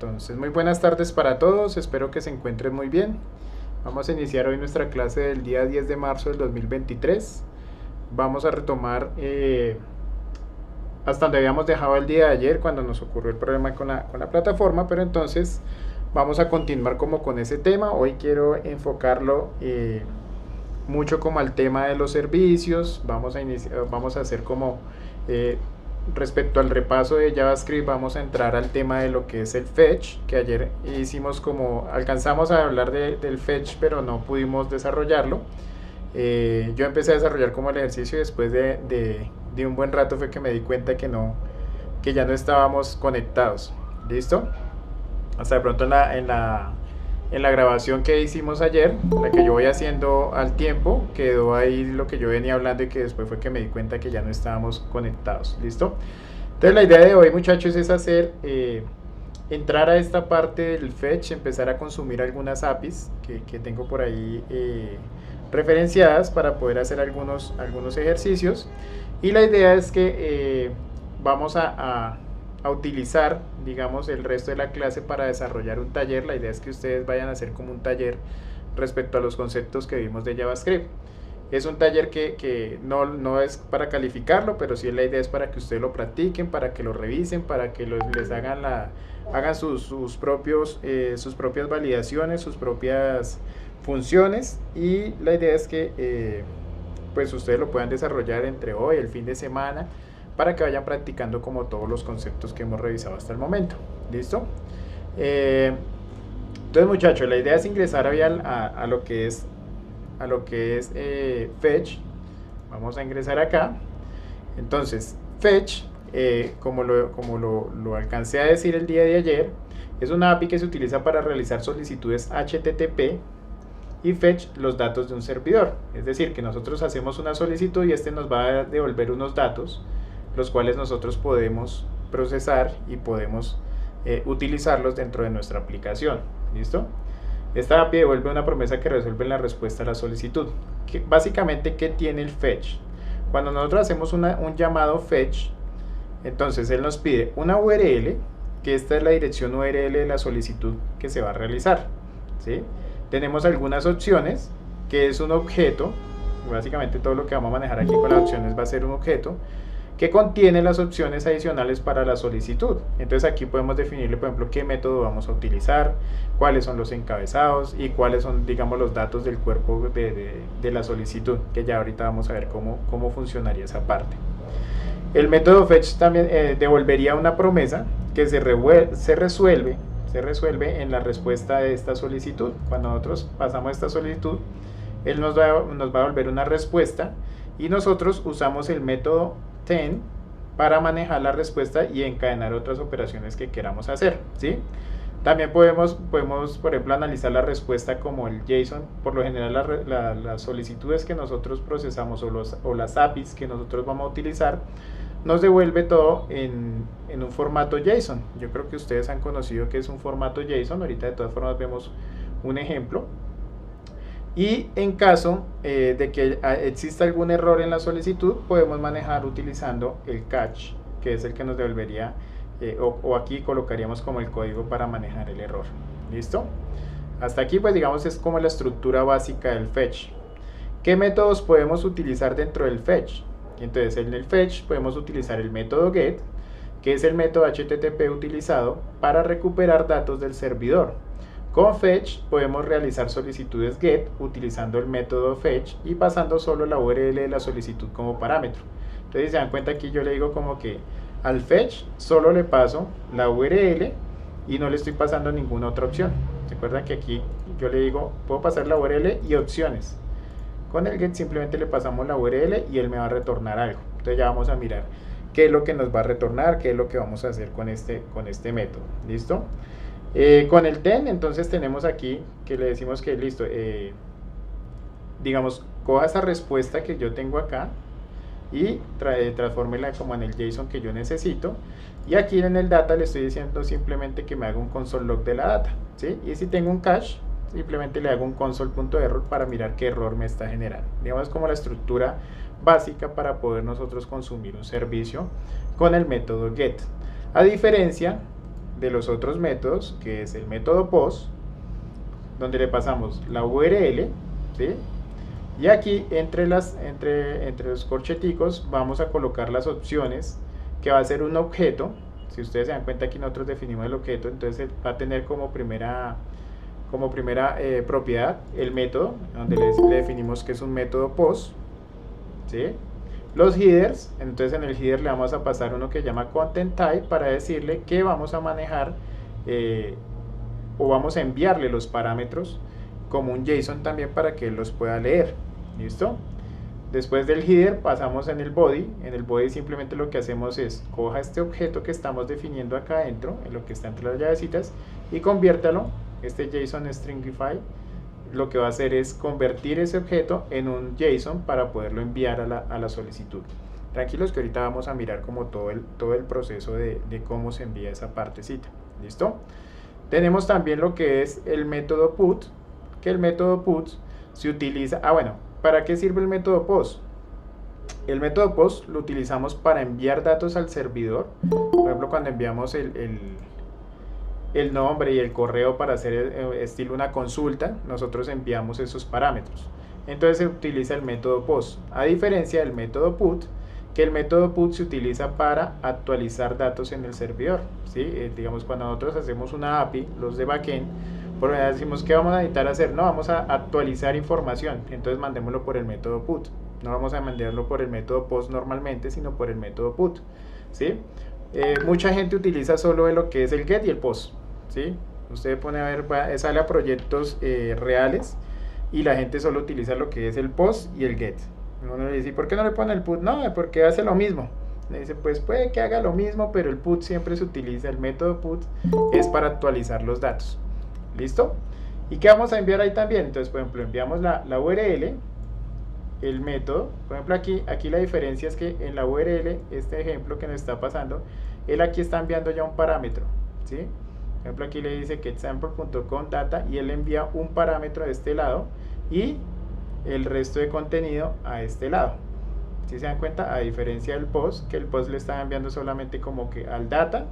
Entonces, muy buenas tardes para todos, espero que se encuentren muy bien. Vamos a iniciar hoy nuestra clase del día 10 de marzo del 2023. Vamos a retomar hasta donde habíamos dejado el día de ayer cuando nos ocurrió el problema con la plataforma, pero entonces vamos a continuar como con ese tema. Hoy quiero enfocarlo mucho como al tema de los servicios. Vamos a hacer como respecto al repaso de JavaScript, vamos a entrar al tema de lo que es el fetch, que ayer hicimos como, alcanzamos a hablar del fetch, pero no pudimos desarrollarlo. Yo empecé a desarrollar como el ejercicio y después de un buen rato fue que me di cuenta que ya no estábamos conectados. ¿Listo? Hasta de pronto en la grabación que hicimos ayer, la que yo voy haciendo al tiempo, quedó ahí lo que yo venía hablando y que después fue que me di cuenta que ya no estábamos conectados. ¿Listo? Entonces la idea de hoy, muchachos, es entrar a esta parte del fetch, empezar a consumir algunas APIs que tengo por ahí referenciadas para poder hacer algunos ejercicios. Y la idea es que vamos a utilizar, digamos, el resto de la clase para desarrollar un taller. La idea es que ustedes vayan a hacer como un taller respecto a los conceptos que vimos de JavaScript. Es un taller que no es para calificarlo, pero sí la idea es para que ustedes lo practiquen, para que lo revisen, para que les hagan sus propias validaciones, sus propias funciones, y la idea es que pues ustedes lo puedan desarrollar entre hoy y el fin de semana para que vayan practicando como todos los conceptos que hemos revisado hasta el momento. ¿Listo? Entonces, muchachos, la idea es ingresar hoy a lo que es fetch. Vamos a ingresar acá. Entonces, fetch, como lo alcancé a decir el día de ayer, es una API que se utiliza para realizar solicitudes HTTP y fetch los datos de un servidor. Es decir, que nosotros hacemos una solicitud y este nos va a devolver unos datos, los cuales nosotros podemos procesar y podemos utilizarlos dentro de nuestra aplicación. ¿Listo? Esta API devuelve una promesa que resuelve la respuesta a la solicitud. Básicamente, ¿qué tiene el fetch? Cuando nosotros hacemos un llamado fetch, entonces él nos pide una URL, que esta es la dirección URL de la solicitud que se va a realizar, ¿sí? Tenemos algunas opciones, que es un objeto. Básicamente todo lo que vamos a manejar aquí con las opciones va a ser un objeto que contiene las opciones adicionales para la solicitud. Entonces aquí podemos definirle, por ejemplo, qué método vamos a utilizar, cuáles son los encabezados y cuáles son, digamos, los datos del cuerpo de la solicitud, que ya ahorita vamos a ver cómo funcionaría esa parte. El método fetch también devolvería una promesa que se resuelve en la respuesta de esta solicitud. Cuando nosotros pasamos esta solicitud, él nos va a devolver una respuesta y nosotros usamos el método ten para manejar la respuesta y encadenar otras operaciones que queramos hacer, ¿sí? También podemos, por ejemplo, analizar la respuesta como el JSON. Por lo general, las solicitudes que nosotros procesamos o las APIs que nosotros vamos a utilizar nos devuelve todo en un formato JSON. Yo creo que ustedes han conocido que es un formato JSON. Ahorita de todas formas vemos un ejemplo. Y en caso de que exista algún error en la solicitud, podemos manejar utilizando el catch, que es el que nos devolvería, o aquí colocaríamos como el código para manejar el error. ¿Listo? Hasta aquí, pues digamos, es como la estructura básica del fetch. ¿Qué métodos podemos utilizar dentro del fetch? Entonces, en el fetch podemos utilizar el método get, que es el método HTTP utilizado para recuperar datos del servidor. Con fetch podemos realizar solicitudes get utilizando el método fetch y pasando solo la URL de la solicitud como parámetro. Entonces, se dan cuenta, aquí yo le digo como que al fetch solo le paso la URL y no le estoy pasando ninguna otra opción. Recuerdan que aquí yo le digo, puedo pasar la URL y opciones. Con el get simplemente le pasamos la URL y él me va a retornar algo. Entonces ya vamos a mirar qué es lo que nos va a retornar, qué es lo que vamos a hacer con este método. ¿Listo? Con el ten, entonces tenemos aquí que le decimos que listo, digamos, coja esa respuesta que yo tengo acá y transfórmela como en el JSON que yo necesito, y aquí en el data le estoy diciendo simplemente que me haga un console log de la data, ¿sí? Y si tengo un cache, simplemente le hago un console.error para mirar qué error me está generando. Digamos, como la estructura básica para poder nosotros consumir un servicio con el método get. A diferencia de los otros métodos, que es el método POST, donde le pasamos la URL, ¿sí? Y aquí entre los corcheticos vamos a colocar las opciones, que va a ser un objeto. Si ustedes se dan cuenta, aquí nosotros definimos el objeto, entonces va a tener como primera propiedad el método, donde le definimos que es un método POST, ¿sí? Los headers, entonces en el header le vamos a pasar uno que llama content type para decirle que vamos a manejar o vamos a enviarle los parámetros como un JSON también para que él los pueda leer. ¿Listo? Después del header pasamos en el body. En el body simplemente lo que hacemos es coja este objeto que estamos definiendo acá adentro, en lo que está entre las llavecitas, y conviértalo, este JSON Stringify, lo que va a hacer es convertir ese objeto en un JSON para poderlo enviar a la solicitud. Tranquilos que ahorita vamos a mirar como todo el proceso de cómo se envía esa partecita. ¿Listo? Tenemos también lo que es el método put, que el método put se utiliza, bueno, ¿para qué sirve el método post? El método post lo utilizamos para enviar datos al servidor. Por ejemplo, cuando enviamos el nombre y el correo para hacer estilo una consulta, nosotros enviamos esos parámetros. Entonces se utiliza el método post, a diferencia del método put, que el método put se utiliza para actualizar datos en el servidor, ¿sí? Digamos, cuando nosotros hacemos una API, los de backend, por lo general decimos, ¿qué vamos a necesitar hacer? No, vamos a actualizar información, entonces mandémoslo por el método put. No vamos a mandarlo por el método post normalmente, sino por el método put, ¿sí? Mucha gente utiliza solo lo que es el get y el post, ¿sí? Usted pone a ver, sale a proyectos reales y la gente solo utiliza lo que es el post y el get. Uno le dice, ¿por qué no le pone el put? No, porque hace lo mismo. Le dice, pues puede que haga lo mismo, pero el put siempre se utiliza, el método put es para actualizar los datos. ¿Listo? ¿Y qué vamos a enviar ahí también? Entonces, por ejemplo, enviamos la URL, el método. Por ejemplo, aquí la diferencia es que en la URL, este ejemplo que nos está pasando, él aquí está enviando ya un parámetro, ¿sí? Por ejemplo, aquí le dice que example.com data y él envía un parámetro de este lado y el resto de contenido a este lado. Si se dan cuenta, a diferencia del post, que el post le está enviando solamente como que al data,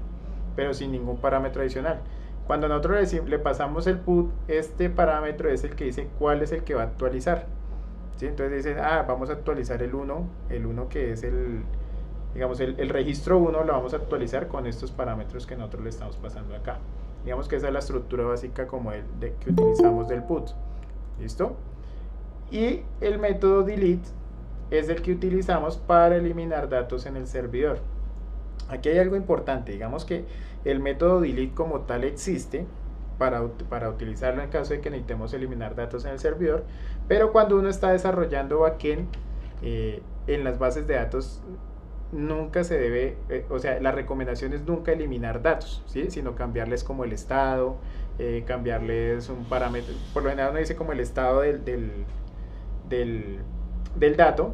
pero sin ningún parámetro adicional. Cuando nosotros le pasamos el put, este parámetro es el que dice cuál es el que va a actualizar, ¿sí? Entonces dicen, vamos a actualizar el 1 que es digamos, el registro 1 lo vamos a actualizar con estos parámetros que nosotros le estamos pasando acá. Digamos que esa es la estructura básica como que utilizamos del put. ¿Listo? Y el método delete es el que utilizamos para eliminar datos en el servidor. Aquí hay algo importante, digamos que el método delete como tal existe para utilizarlo en caso de que necesitemos eliminar datos en el servidor, pero cuando uno está desarrollando backend en las bases de datos nunca se debe, o sea, la recomendación es nunca eliminar datos, ¿sí? Sino cambiarles como el estado, cambiarles un parámetro, por lo general uno dice como el estado del dato,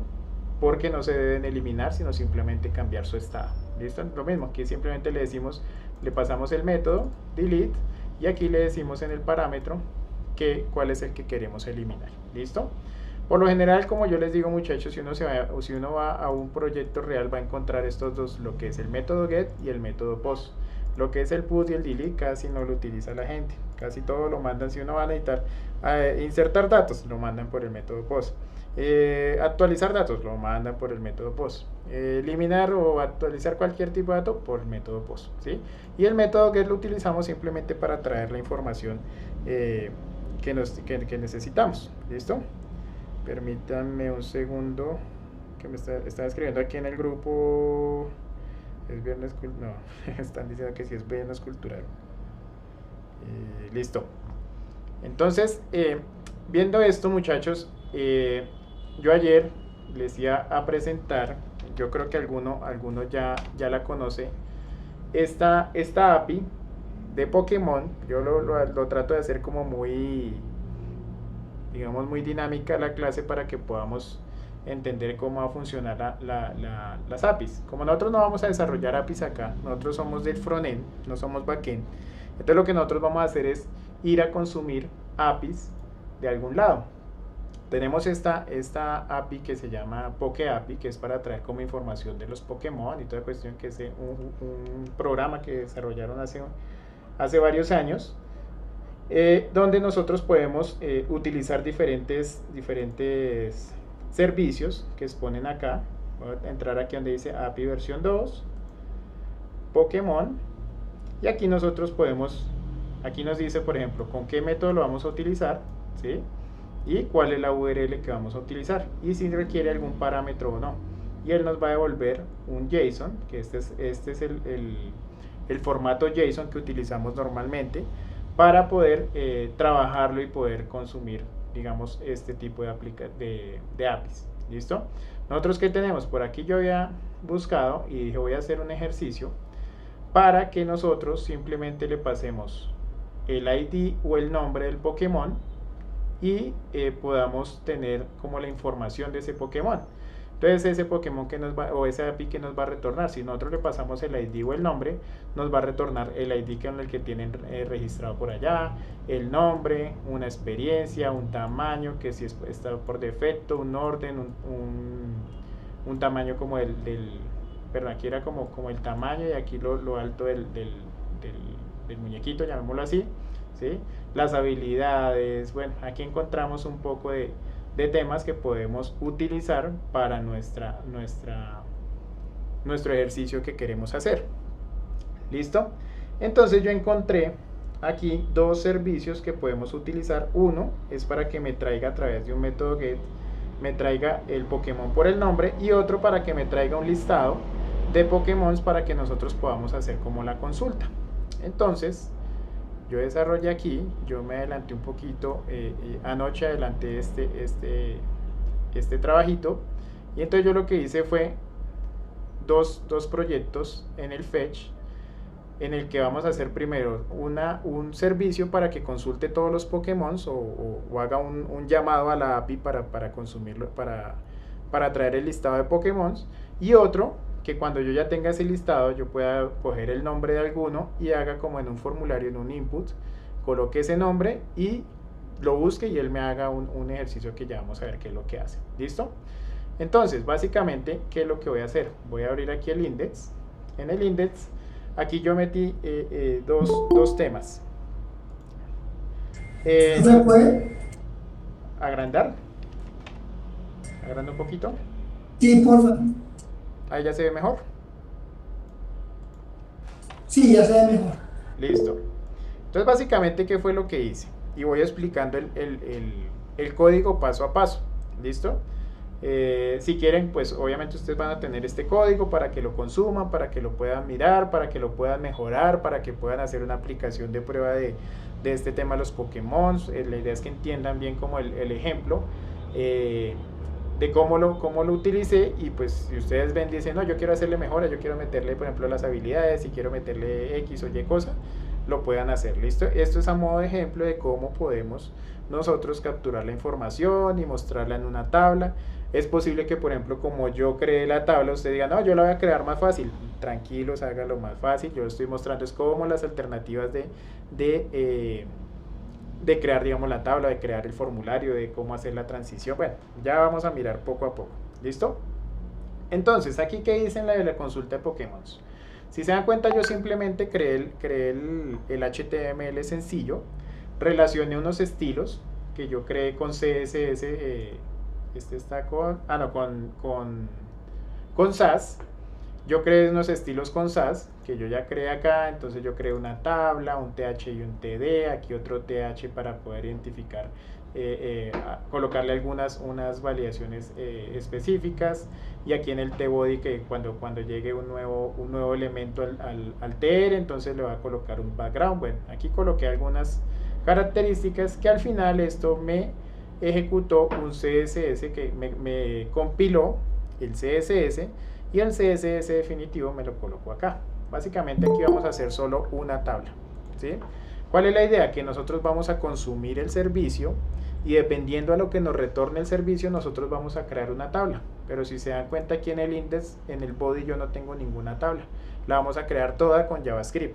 porque no se deben eliminar, sino simplemente cambiar su estado. ¿Listo? Lo mismo, aquí simplemente le decimos, le pasamos el método delete y aquí le decimos en el parámetro cuál es el que queremos eliminar. ¿Listo? Por lo general, como yo les digo, muchachos, si uno va a un proyecto real va a encontrar estos dos, lo que es el método get y el método post. Lo que es el put y el delete casi no lo utiliza la gente, casi todo lo mandan. Si uno va a necesitar insertar datos, lo mandan por el método post. Actualizar datos, lo mandan por el método post. Eliminar o actualizar cualquier tipo de dato por el método post, ¿sí? Y el método get lo utilizamos simplemente para traer la información que necesitamos. ¿Listo? Permítanme un segundo, que me está escribiendo aquí en el grupo. Es viernes cultural. No, están diciendo que sí es viernes cultural. Listo. Entonces, viendo esto, muchachos, yo ayer les iba a presentar, yo creo que alguno ya la conoce, esta API de Pokémon. Yo lo trato de hacer como muy, digamos, muy dinámica la clase para que podamos entender cómo va a funcionar las APIs. Como nosotros no vamos a desarrollar APIs acá, nosotros somos del frontend, no somos backend, entonces lo que nosotros vamos a hacer es ir a consumir APIs de algún lado. Tenemos esta API que se llama PokeAPI, que es para traer como información de los Pokémon y toda cuestión, que es un programa que desarrollaron hace varios años, donde nosotros podemos utilizar diferentes servicios que exponen acá. Voy a entrar aquí donde dice API versión 2, Pokémon, y aquí nosotros podemos, aquí nos dice por ejemplo con qué método lo vamos a utilizar, ¿sí? Y cuál es la URL que vamos a utilizar y si requiere algún parámetro o no. Y él nos va a devolver un JSON, que este es el formato JSON que utilizamos normalmente para poder trabajarlo y poder consumir, digamos, este tipo de APIs. ¿Listo? Nosotros, ¿qué tenemos? Por aquí yo había buscado y dije voy a hacer un ejercicio para que nosotros simplemente le pasemos el ID o el nombre del Pokémon y podamos tener como la información de ese Pokémon. Entonces ese Pokémon que nos va, o esa API que nos va a retornar, si nosotros le pasamos el ID o el nombre, nos va a retornar el ID con el que tienen registrado por allá, el nombre, una experiencia, un tamaño, que si está por defecto, un orden, un tamaño como perdón, aquí era como el tamaño y aquí lo alto del muñequito, llamémoslo así, ¿sí? Las habilidades, bueno, aquí encontramos un poco de temas que podemos utilizar para nuestro ejercicio que queremos hacer. ¿Listo? Entonces yo encontré aquí dos servicios que podemos utilizar. Uno es para que me traiga a través de un método get, me traiga el Pokémon por el nombre, y otro para que me traiga un listado de Pokémon para que nosotros podamos hacer como la consulta. Entonces yo desarrollé aquí, yo me adelanté un poquito, anoche adelanté este trabajito, y entonces yo lo que hice fue dos proyectos en el Fetch, en el que vamos a hacer primero un servicio para que consulte todos los Pokémon o haga un llamado a la API para consumirlo, para traer el listado de Pokémon, y otro que cuando yo ya tenga ese listado yo pueda coger el nombre de alguno y haga como en un formulario, en un input, coloque ese nombre y lo busque y él me haga un ejercicio que ya vamos a ver qué es lo que hace. ¿Listo? Entonces básicamente, ¿qué es lo que voy a hacer? Voy a abrir aquí el index. En el index aquí yo metí dos temas. ¿Se puede? Agrandar un poquito. Sí, por favor. Ahí ya se ve mejor. Sí, ya se ve mejor. Listo. Entonces básicamente, ¿qué fue lo que hice? Y voy explicando el código paso a paso. ¿Listo? Si quieren, pues obviamente ustedes van a tener este código para que lo consuman, para que lo puedan mirar, para que lo puedan mejorar, para que puedan hacer una aplicación de prueba de este tema de los Pokémon. La idea es que entiendan bien como el ejemplo de cómo lo utilicé, y pues si ustedes ven, dicen, no, yo quiero hacerle mejora, yo quiero meterle por ejemplo las habilidades y quiero meterle X o Y cosa, lo puedan hacer. ¿Listo? Esto es a modo de ejemplo de cómo podemos nosotros capturar la información y mostrarla en una tabla. Es posible que, por ejemplo, como yo creé la tabla, usted diga, no, yo la voy a crear más fácil. Tranquilos, hágalo más fácil. Yo estoy mostrando es como las alternativas de crear, digamos, la tabla, de crear el formulario, de cómo hacer la transición. Bueno, ya vamos a mirar poco a poco. ¿Listo? Entonces, aquí que dice en la de la consulta de Pokémon. Si se dan cuenta, yo simplemente creé el HTML sencillo, relacioné unos estilos que yo creé con CSS, este está con Sass. Yo creé unos estilos con Sass que yo ya creé acá. Entonces yo creé una tabla, un TH y un TD, aquí otro TH para poder identificar, colocarle unas validaciones específicas, y aquí en el tbody que cuando llegue un nuevo elemento al TR, entonces le va a colocar un background. Bueno, aquí coloqué algunas características que al final esto me ejecutó un CSS que me compiló el CSS, y el CSS definitivo me lo colocó acá. Básicamente aquí vamos a hacer solo una tabla, ¿sí? ¿Cuál es la idea? Que nosotros vamos a consumir el servicio y dependiendo a lo que nos retorne el servicio, nosotros vamos a crear una tabla. Pero si se dan cuenta, aquí en el index, en el body, yo no tengo ninguna tabla. La vamos a crear toda con JavaScript.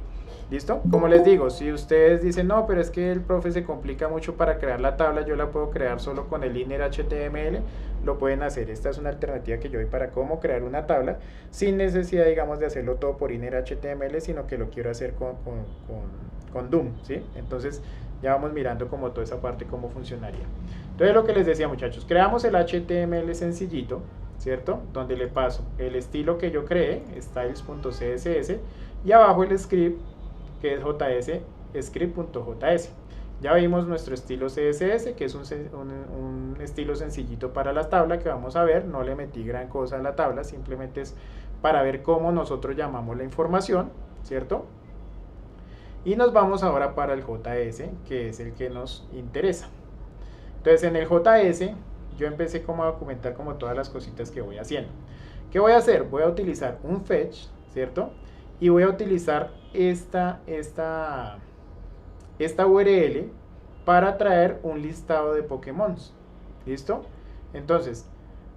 ¿Listo? Como les digo, si ustedes dicen, no, pero es que el profe se complica mucho para crear la tabla, yo la puedo crear solo con el inner HTML, lo pueden hacer. Esta es una alternativa que yo doy para cómo crear una tabla sin necesidad, digamos, de hacerlo todo por inner HTML, sino que lo quiero hacer con Doom, ¿sí? Entonces ya vamos mirando como toda esa parte cómo funcionaría. Entonces lo que les decía, muchachos, creamos el HTML sencillito, ¿cierto? Donde le paso el estilo que yo creé, styles.css, y abajo el script que es js, script.js. Ya vimos nuestro estilo CSS, que es un estilo sencillito para la tabla que vamos a ver. No le metí gran cosa a la tabla, simplemente es para ver cómo nosotros llamamos la información, ¿cierto? Y nos vamos ahora para el JS, que es el que nos interesa. Entonces en el JS yo empecé como a documentar como todas las cositas que voy haciendo. ¿Qué voy a hacer? Voy a utilizar un fetch, ¿cierto? Y voy a utilizar esta URL para traer un listado de Pokémon. ¿Listo? Entonces,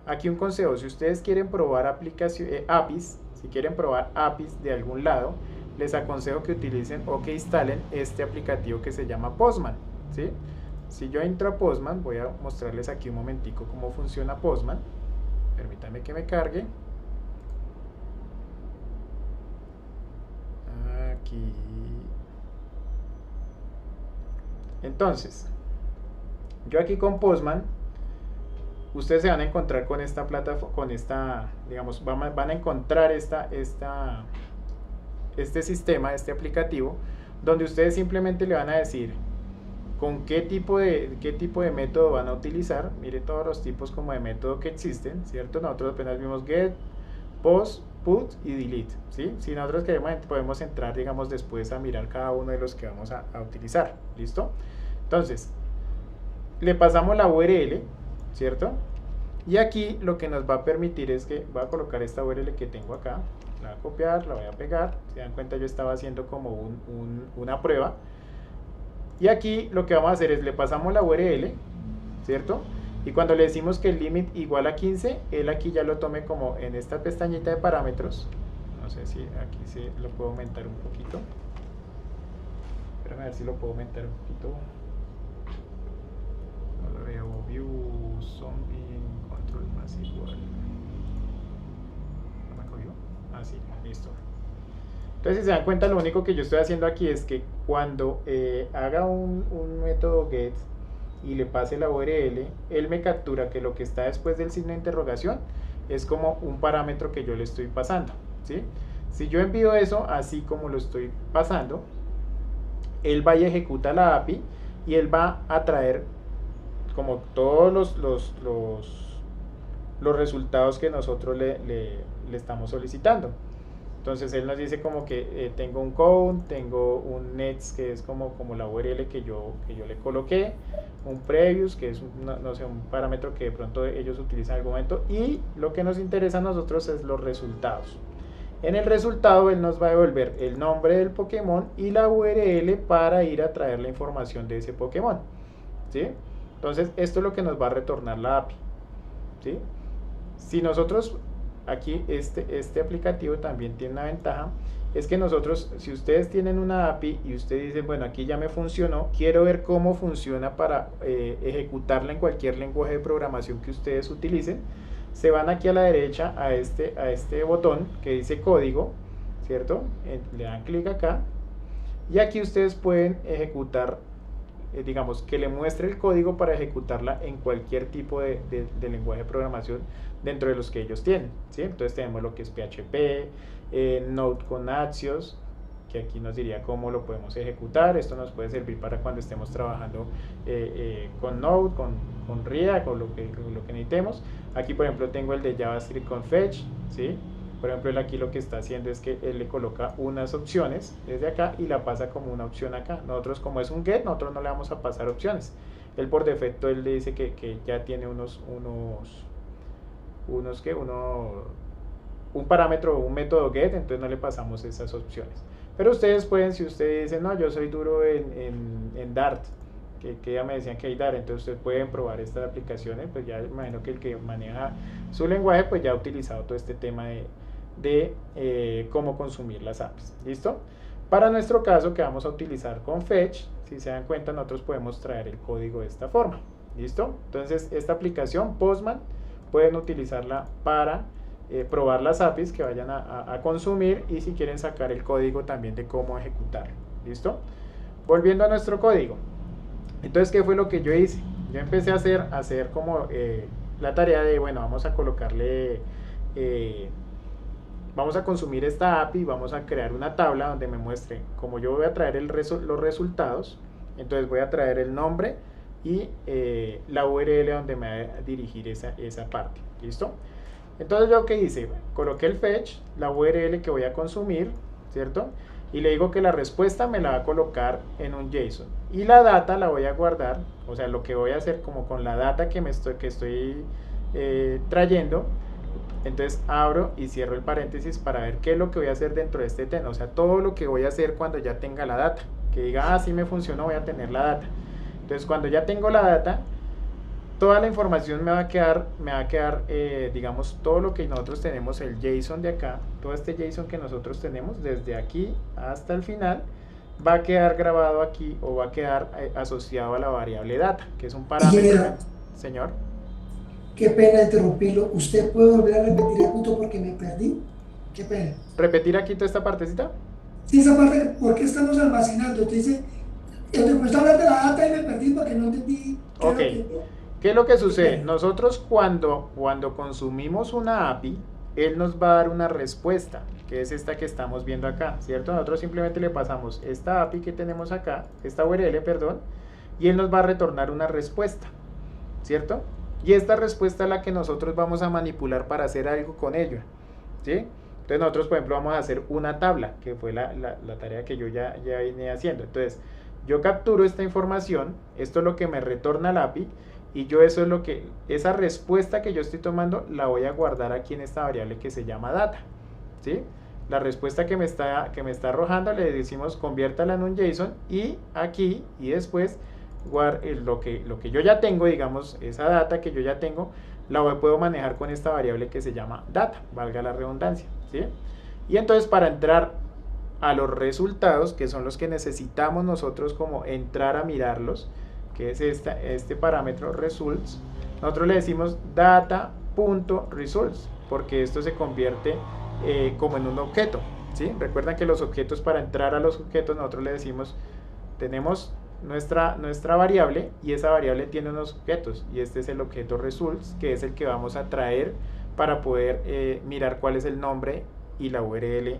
aquí un consejo, si ustedes quieren probar APIs, si quieren probar APIs de algún lado, les aconsejo que utilicen o que instalen este aplicativo que se llama Postman, ¿sí? Si yo entro a Postman, voy a mostrarles aquí un momentico cómo funciona Postman. Permítanme que me cargue. Aquí. Entonces, yo aquí con Postman, ustedes se van a encontrar con esta plataforma, con esta, digamos, van a encontrar este sistema, este aplicativo, donde ustedes simplemente le van a decir con qué tipo de método van a utilizar. Mire todos los tipos como de método que existen, ¿cierto? Nosotros apenas vimos get, post, put y delete, ¿sí? Si nosotros queremos, podemos entrar, digamos, después a mirar cada uno de los que vamos a utilizar, ¿listo? Entonces, le pasamos la URL, ¿cierto? Y aquí lo que nos va a permitir es que voy a colocar esta URL que tengo acá, la voy a copiar, la voy a pegar. Se dan cuenta, yo estaba haciendo como una prueba. Y aquí lo que vamos a hacer es le pasamos la URL, ¿cierto? Y cuando le decimos que el límite igual a 15, él aquí ya lo tome como en esta pestañita de parámetros. No sé si aquí sí lo puedo aumentar un poquito. Espérame a ver si lo puedo aumentar un poquito. No lo veo. View, zombie, control más igual. ¿No me cogió? Ah, sí, listo. Entonces, si se dan cuenta, lo único que yo estoy haciendo aquí es que cuando haga un método get y le pase la URL, él me captura que lo que está después del signo de interrogación es como un parámetro que yo le estoy pasando, ¿sí? Si yo envío eso así como lo estoy pasando, él va y ejecuta la API y él va a traer como todos los resultados que nosotros le estamos solicitando. Entonces él nos dice como que tengo un count, tengo un nets que es como la URL que yo le coloqué, un previous que es no sé, un parámetro que de pronto ellos utilizan en algún momento, y lo que nos interesa a nosotros es los resultados. En el resultado él nos va a devolver el nombre del Pokémon y la URL para ir a traer la información de ese Pokémon, ¿sí? Entonces esto es lo que nos va a retornar la API, ¿sí? Si nosotros aquí este aplicativo también tiene una ventaja, es que nosotros, si ustedes tienen una API y ustedes dicen, bueno, aquí ya me funcionó, quiero ver cómo funciona para ejecutarla en cualquier lenguaje de programación que ustedes utilicen, se van aquí a la derecha a este botón que dice código, ¿cierto? Le dan clic acá y aquí ustedes pueden ejecutar, digamos, que le muestre el código para ejecutarla en cualquier tipo de lenguaje de programación dentro de los que ellos tienen, ¿sí? Entonces tenemos lo que es PHP, Node con Axios, que aquí nos diría cómo lo podemos ejecutar. Esto nos puede servir para cuando estemos trabajando con Node, con React, con lo que necesitemos. Aquí, por ejemplo, tengo el de JavaScript con Fetch, ¿sí? Por ejemplo, él aquí lo que está haciendo es que él le coloca unas opciones desde acá y la pasa como una opción acá. Nosotros, como es un get, nosotros no le vamos a pasar opciones. Él por defecto, él le dice que ya tiene un parámetro, un método get, entonces no le pasamos esas opciones. Pero ustedes pueden, si ustedes dicen, no, yo soy duro en Dart, que ya me decían que hay Dart, entonces ustedes pueden probar estas aplicaciones, pues ya imagino que el que maneja su lenguaje, pues ya ha utilizado todo este tema de cómo consumir las APIs, ¿listo? Para nuestro caso que vamos a utilizar con Fetch, si se dan cuenta, nosotros podemos traer el código de esta forma, ¿listo? Entonces esta aplicación Postman pueden utilizarla para probar las APIs que vayan a consumir y si quieren sacar el código también de cómo ejecutarlo, ¿listo? volviendo a nuestro código. Entonces, ¿qué fue lo que yo hice? Yo empecé a hacer como la tarea de, bueno, vamos a colocarle, eh, vamos a consumir esta API, vamos a crear una tabla donde me muestre, como yo voy a traer los resultados, entonces voy a traer el nombre y la URL donde me va a dirigir esa parte. ¿Listo? Entonces yo qué hice, coloqué el fetch, la URL que voy a consumir, ¿cierto? Y le digo que la respuesta me la va a colocar en un JSON. Y la data la voy a guardar, o sea, lo que voy a hacer como con la data que estoy trayendo. Entonces abro y cierro el paréntesis para ver qué es lo que voy a hacer dentro de este tema. O sea, todo lo que voy a hacer cuando ya tenga la data. Que diga, sí me funcionó, voy a tener la data. Entonces cuando ya tengo la data, toda la información me va a quedar, digamos, todo lo que nosotros tenemos, el JSON de acá, todo este JSON que nosotros tenemos desde aquí hasta el final, va a quedar grabado aquí o va a quedar asociado a la variable data, que es un parámetro. Ingeniero, Señor, qué pena interrumpirlo. ¿Usted puede volver a repetir el punto porque me perdí? Qué pena. repetir aquí toda esta partecita. Sí, esa parte, ¿por qué estamos almacenando? Usted dice, me cuesta hablar de la data y me perdí porque no entendí qué es Ok, lo que... ¿qué es lo que Qué sucede? pena. Nosotros cuando consumimos una API, él nos va a dar una respuesta, que es esta que estamos viendo acá, ¿cierto? Nosotros simplemente le pasamos esta API que tenemos acá, esta URL, perdón, y él nos va a retornar una respuesta, ¿cierto? Y esta respuesta es la que nosotros vamos a manipular para hacer algo con ello, ¿sí? Entonces nosotros, por ejemplo, vamos a hacer una tabla, que fue la tarea que yo ya vine haciendo. Entonces, yo capturo esta información, esto es lo que me retorna el API, y yo eso es lo que, esa respuesta que yo estoy tomando, la voy a guardar aquí en esta variable que se llama data, ¿sí? La respuesta que me está arrojando, le decimos conviértala en un JSON, y aquí, y después, lo que yo ya tengo, digamos, esa data que yo ya tengo, puedo manejar con esta variable que se llama data, valga la redundancia, ¿sí? Y entonces para entrar a los resultados, que son los que necesitamos nosotros como entrar a mirarlos, que es este parámetro results, nosotros le decimos data.results, porque esto se convierte como en un objeto, ¿sí? Recuerdan que los objetos, para entrar a los objetos, nosotros le decimos, tenemos nuestra variable, y esa variable tiene unos objetos, y este es el objeto results, que es el que vamos a traer para poder mirar cuál es el nombre y la URL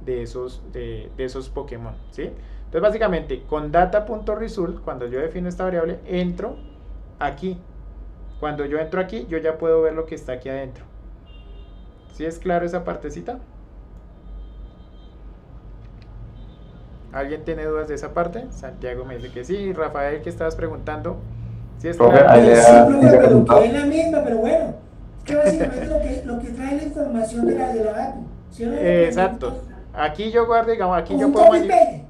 de esos Pokémon, ¿sí? Entonces básicamente con data.result, cuando yo defino esta variable, entro aquí. Cuando yo entro aquí, yo ya puedo ver lo que está aquí adentro. ¿Sí es claro esa partecita? ¿Alguien tiene dudas de esa parte? Santiago me dice que sí. Rafael, que estabas preguntando. ¿Sí es Profe, claro? ahí le Sí, da profe, quería pero preguntar. quedé en la misma, pero bueno. Es que básicamente lo que trae la información de la API. ¿Sí o no? Lo que Exacto. Aquí yo guardo, digamos, aquí como yo un puedo copy paste.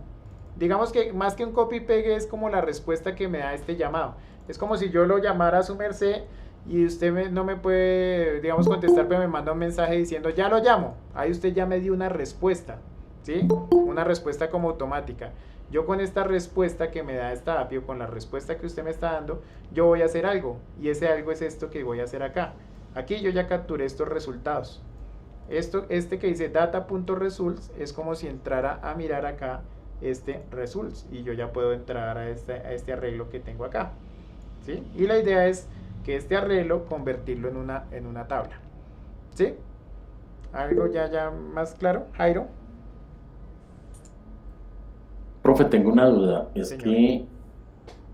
digamos que más que un copy-pegue es como la respuesta que me da este llamado. Es como si yo lo llamara a su merced y usted no me puede, digamos, contestar, pero me manda un mensaje diciendo, ya lo llamo. Ahí usted ya me dio una respuesta, ¿sí? Una respuesta como automática. Yo con esta respuesta que me da esta API, o con la respuesta que usted me está dando, yo voy a hacer algo. Y ese algo es esto que voy a hacer acá. Aquí yo ya capturé estos resultados. Este que dice data.results es como si entrara a mirar acá este results, y yo ya puedo entrar a este arreglo que tengo acá, ¿sí? Y la idea es que este arreglo convertirlo en una tabla, ¿sí? ¿Algo ya más claro, Jairo? Profe, tengo una duda. Es Señor. que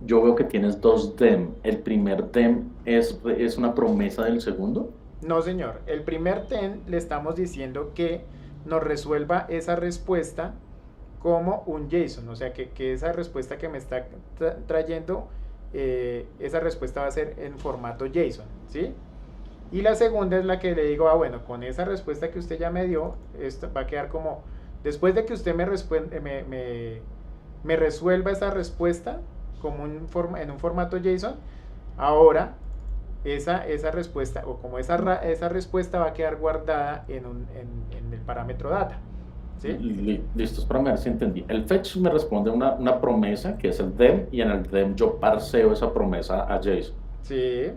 yo veo que tienes dos DEM. ¿El primer DEM es una promesa del segundo? No, señor. El primer ten le estamos diciendo que nos resuelva esa respuesta como un JSON, o sea que esa respuesta que me está trayendo, esa respuesta va a ser en formato JSON, ¿sí? Y la segunda es la que le digo, bueno, con esa respuesta que usted ya me dio, esto va a quedar como, después de que usted me resuelva esa respuesta como en un formato JSON, ahora esa respuesta, o como esa respuesta va a quedar guardada en el parámetro data, ¿sí? Listo, espérame a ver si entendí. El fetch me responde una promesa, que es el DEM, y en el DEM yo parseo esa promesa a JSON, Sí,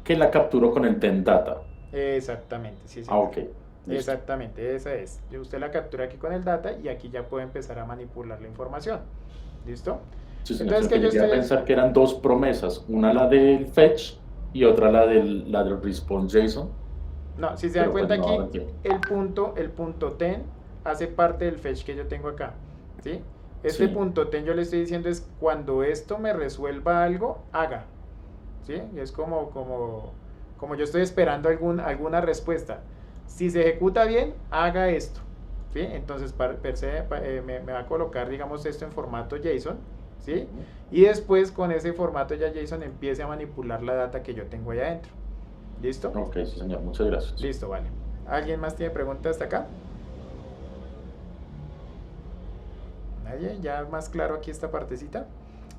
que la capturo con el DEM data. exactamente, sí, Ah, señor. ok. Listo. Exactamente, esa es. Usted la captura aquí con el data y aquí ya puede empezar a manipular la información. ¿Listo? Sí, señor, Entonces, sino que que yo llegué a estoy... pensar que eran dos promesas, una la del fetch y otra la del response JSON, No, si se dan pero pues cuenta no, ahora aquí, entiendo. el punto ten hace parte del fetch que yo tengo acá, ¿sí? Este Sí, punto ten yo le estoy diciendo es cuando esto me resuelva algo, haga, ¿sí? Y es como yo estoy esperando alguna respuesta. Si se ejecuta bien, haga esto, ¿sí? Entonces, me va a colocar, digamos, esto en formato JSON, ¿sí? Y después con ese formato ya JSON empiece a manipular la data que yo tengo allá adentro. ¿Listo? ok, sí, señor, muchas gracias. Listo, vale. ¿Alguien más tiene preguntas hasta acá? ¿Nadie? ¿Ya más claro aquí esta partecita?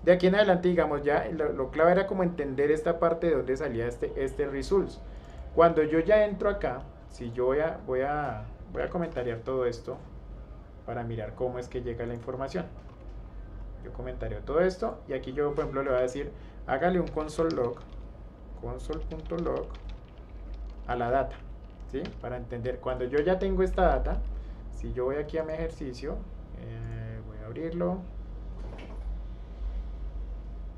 De aquí en adelante, digamos, ya lo clave era como entender esta parte de dónde salía este results. Cuando yo ya entro acá, si yo voy a comentariar todo esto para mirar cómo es que llega la información. Yo comentaré todo esto y aquí yo, por ejemplo, le voy a decir, hágale un console.log a la data, ¿sí? Para entender, cuando yo ya tengo esta data, si yo voy aquí a mi ejercicio, voy a abrirlo.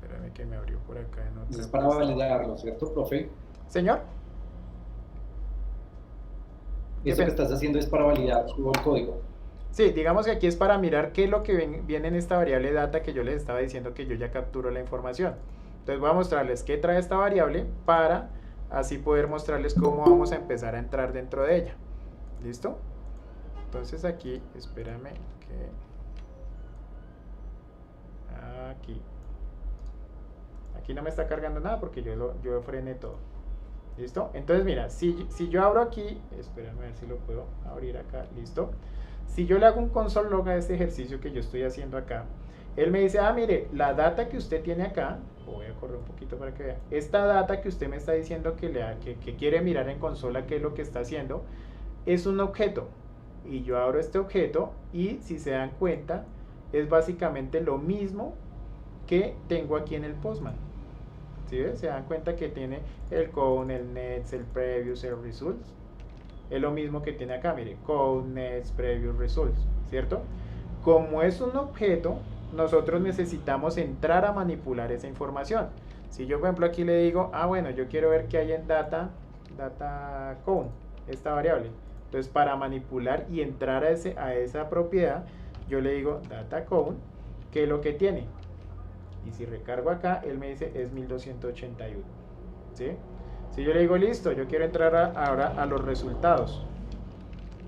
Espérame que me abrió por acá en Eso otra es para pestaña. validarlo, ¿cierto, profe? Señor, ¿qué Eso que pen? estás haciendo es para validar el código. Sí, digamos que aquí es para mirar qué es lo que viene en esta variable data que yo les estaba diciendo que yo ya capturo la información. Entonces voy a mostrarles qué trae esta variable para así poder mostrarles cómo vamos a empezar a entrar dentro de ella. ¿Listo? Entonces aquí, espérame que... Aquí no me está cargando nada porque yo frené todo. ¿Listo? Entonces mira, si yo abro aquí, espérame a ver si lo puedo abrir acá, listo. Si yo le hago un console log a este ejercicio que yo estoy haciendo acá, él me dice, mire, la data que usted tiene acá, voy a correr un poquito para que vea, esta data que usted me está diciendo que quiere mirar en consola qué es lo que está haciendo, es un objeto. Y yo abro este objeto y si se dan cuenta, es básicamente lo mismo que tengo aquí en el Postman. ¿Sí ves? Se dan cuenta que tiene el code, el nets, el previous, el results. Es lo mismo que tiene acá, mire, code, nets, previous, results, ¿cierto? Como es un objeto, nosotros necesitamos entrar a manipular esa información. Si yo, por ejemplo, aquí le digo, bueno, yo quiero ver qué hay en data code, esta variable. Entonces, para manipular y entrar a esa propiedad, yo le digo data code, que es lo que tiene. Y si recargo acá, él me dice es 1281. ¿Sí? Si yo le digo listo, yo quiero entrar ahora a los resultados.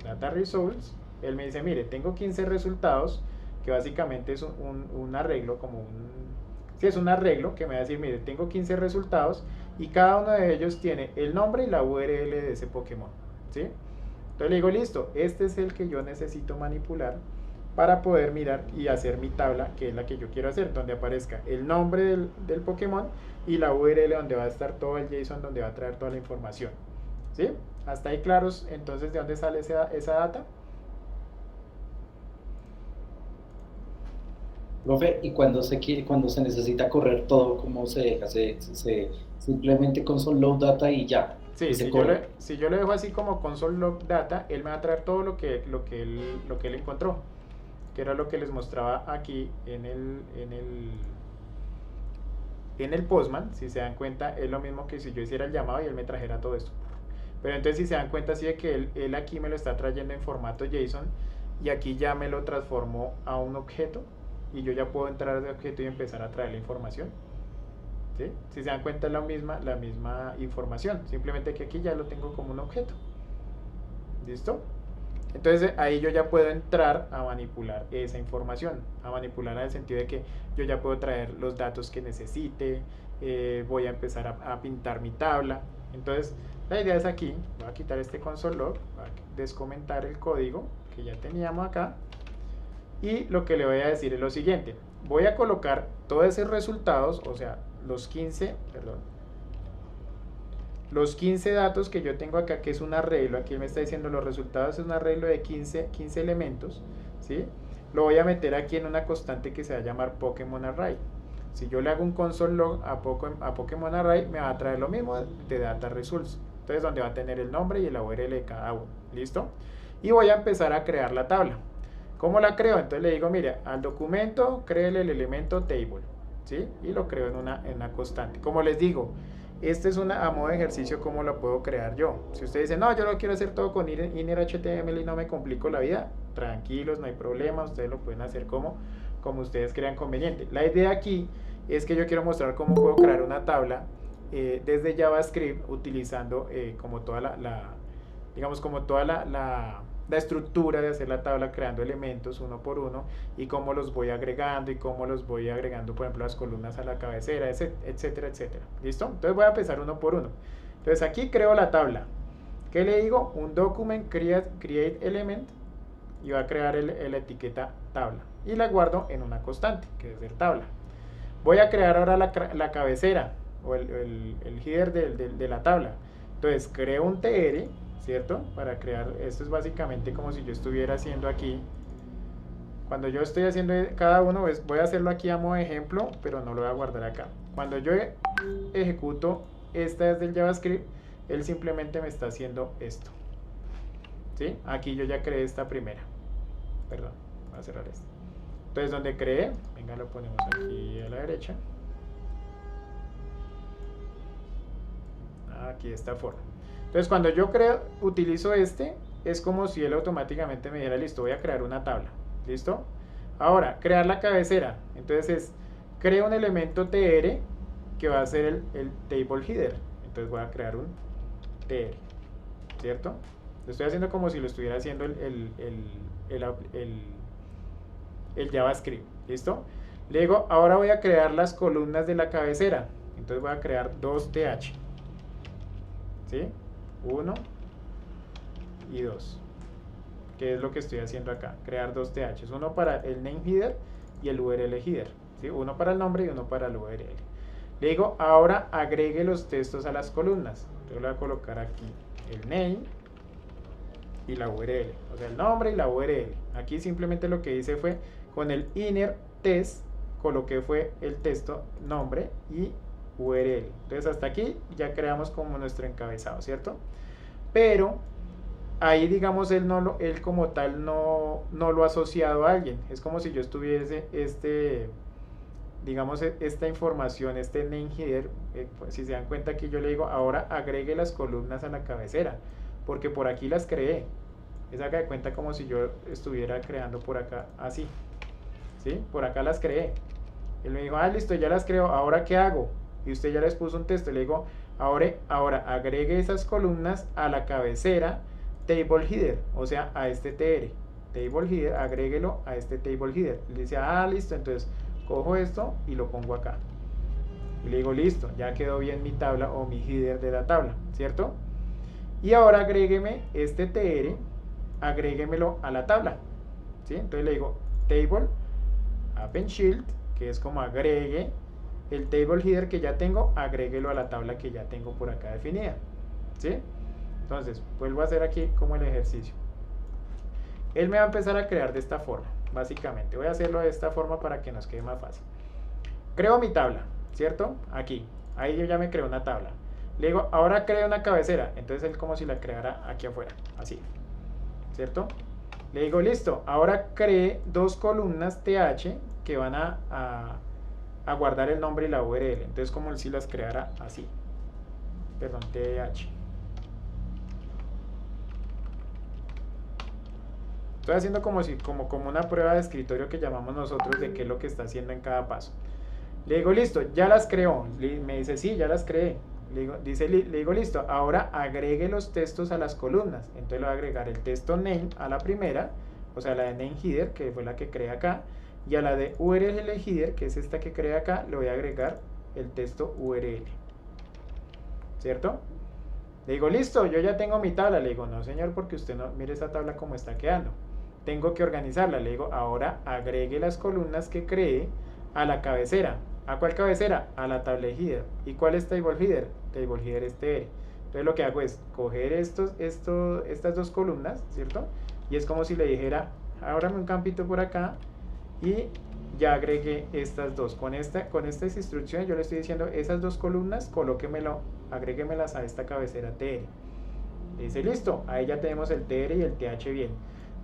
Data results. Él me dice, mire, tengo 15 resultados, que básicamente es un arreglo, sí, es un arreglo que me va a decir, mire, tengo 15 resultados y cada uno de ellos tiene el nombre y la URL de ese Pokémon. ¿Sí? Entonces le digo, listo, este es el que yo necesito manipular para poder mirar y hacer mi tabla, que es la que yo quiero hacer, donde aparezca el nombre del Pokémon y la URL donde va a estar todo el JSON, donde va a traer toda la información. ¿Sí? ¿Hasta ahí claros entonces de dónde sale esa data? Profe, y cuando se necesita correr todo, ¿cómo se deja? Se simplemente console load data y ya. Sí, Y se corre. si yo lo dejo así como console log data, él me va a traer todo lo que él encontró, que era lo que les mostraba aquí en el Postman. Si se dan cuenta, es lo mismo que si yo hiciera el llamado y él me trajera todo esto. Pero entonces si se dan cuenta, sí de que él aquí me lo está trayendo en formato JSON y aquí ya me lo transformó a un objeto y yo ya puedo entrar de objeto y empezar a traer la información. ¿Sí? Si se dan cuenta, es la misma información, simplemente que aquí ya lo tengo como un objeto. ¿Listo? Entonces ahí yo ya puedo entrar a manipular esa información, a manipular en el sentido de que yo ya puedo traer los datos que necesite, voy a empezar a pintar mi tabla. Entonces la idea es aquí, voy a quitar este console log, voy a descomentar el código que ya teníamos acá y lo que le voy a decir es lo siguiente, voy a colocar todos esos resultados, o sea, los 15 datos que yo tengo acá, que es un arreglo, aquí me está diciendo los resultados, es un arreglo de 15 elementos, ¿sí? Lo voy a meter aquí en una constante que se va a llamar Pokémon Array. Si yo le hago un console log a Pokémon Array, me va a traer lo mismo de data results. Entonces, donde va a tener el nombre y la URL de cada uno. ¿Listo? Y voy a empezar a crear la tabla. ¿Cómo la creo? Entonces le digo, mire, al documento créele el elemento table, ¿sí? Y lo creo en una constante. Como les digo, este es a modo de ejercicio cómo lo puedo crear yo. Si usted dice, no, yo lo quiero hacer todo con inner HTML y no me complico la vida, tranquilos, no hay problema, ustedes lo pueden hacer como ustedes crean conveniente. La idea aquí es que yo quiero mostrar cómo puedo crear una tabla desde JavaScript utilizando como toda digamos como toda la estructura de hacer la tabla creando elementos uno por uno y cómo los voy agregando y cómo los voy agregando, por ejemplo, las columnas a la cabecera, etcétera, etcétera. ¿Listo? Entonces voy a empezar uno por uno. Entonces aquí creo la tabla. ¿Qué le digo? Un document create element y va a crear la etiqueta tabla y la guardo en una constante que es ser tabla. Voy a crear ahora la cabecera o el header de la tabla. Entonces creo un tr, ¿cierto? Para crear, esto es básicamente como si yo estuviera haciendo aquí, cuando yo estoy haciendo cada uno, voy a hacerlo aquí a modo de ejemplo, pero no lo voy a guardar acá. Cuando yo ejecuto esta desde el JavaScript, él simplemente me está haciendo esto, ¿sí? Aquí yo ya creé esta primera, perdón, voy a cerrar esto. Entonces donde creé, venga, lo ponemos aquí a la derecha, aquí de esta forma. Entonces cuando yo utilizo es como si él automáticamente me dijera, listo, voy a crear una tabla, ¿listo? Ahora, crear la cabecera, entonces creo un elemento tr que va a ser el table header, entonces voy a crear un tr, ¿cierto? Lo estoy haciendo como si lo estuviera haciendo el JavaScript, ¿listo? Le digo, ahora voy a crear las columnas de la cabecera, entonces voy a crear 2th, ¿sí? 1 y 2, que es lo que estoy haciendo acá, crear 2ths, uno para el name header y el URL header, ¿sí? Uno para el nombre y uno para el URL. Le digo, ahora agregue los textos a las columnas, yo le voy a colocar aquí el name y la URL, o sea el nombre y la URL. Aquí simplemente lo que hice fue con el inner test coloqué fue el texto, nombre y URL. Entonces hasta aquí ya creamos como nuestro encabezado, ¿cierto? Pero ahí digamos él como tal no lo ha asociado a alguien. Es como si yo estuviese digamos esta información, este name header, pues, si se dan cuenta aquí yo le digo ahora agregue las columnas a la cabecera, porque por aquí las creé. Es haga de cuenta como si yo estuviera creando por acá así, ¿sí? Por acá las creé. Él me dijo, listo, ya las creo, ¿ahora qué hago? Y usted ya les puso un texto, le digo, ahora agregue esas columnas a la cabecera table header, o sea, a este tr, table header, agréguelo a este table header. Le dice, listo, entonces cojo esto y lo pongo acá. Y le digo, listo, ya quedó bien mi tabla o mi header de la tabla, ¿cierto? Y ahora agrégueme este tr, agréguemelo a la tabla, ¿sí? Entonces le digo, table, append shield, que es como agregue el table header que ya tengo, agréguelo a la tabla que ya tengo por acá definida, ¿sí? Entonces, vuelvo a hacer aquí como el ejercicio. Él me va a empezar a crear de esta forma, básicamente. Voy a hacerlo de esta forma para que nos quede más fácil. Creo mi tabla, ¿cierto? Aquí, ahí yo ya me creo una tabla. Le digo, ahora creo una cabecera. Entonces él como si la creara aquí afuera, así, ¿cierto? Le digo, listo, ahora cree dos columnas TH que van a guardar el nombre y la URL. Entonces como si las creara así, perdón, TH. Estoy haciendo como una prueba de escritorio que llamamos nosotros de qué es lo que está haciendo en cada paso. Le digo, listo, ya las creó. Me dice, sí, ya las creé. Le digo, listo, ahora agregue los textos a las columnas. Entonces le voy a agregar el texto name a la primera, o sea, la de name header, que fue la que creé acá, y a la de URL header, que es esta que creé acá, le voy a agregar el texto URL. ¿Cierto? Le digo, listo, yo ya tengo mi tabla. Le digo, no señor, porque usted no, mire esa tabla como está quedando. Tengo que organizarla. Le digo, ahora agregue las columnas que creé a la cabecera. ¿A cuál cabecera? A la table header. ¿Y cuál es table header? Table header es tr. Entonces lo que hago es coger estas dos columnas, ¿cierto? Y es como si le dijera, ábrame un campito por acá y ya agregué estas dos. Con estas instrucciones yo le estoy diciendo, esas dos columnas, agréguemelas a esta cabecera tr. Dice, listo, ahí ya tenemos el tr y el th bien.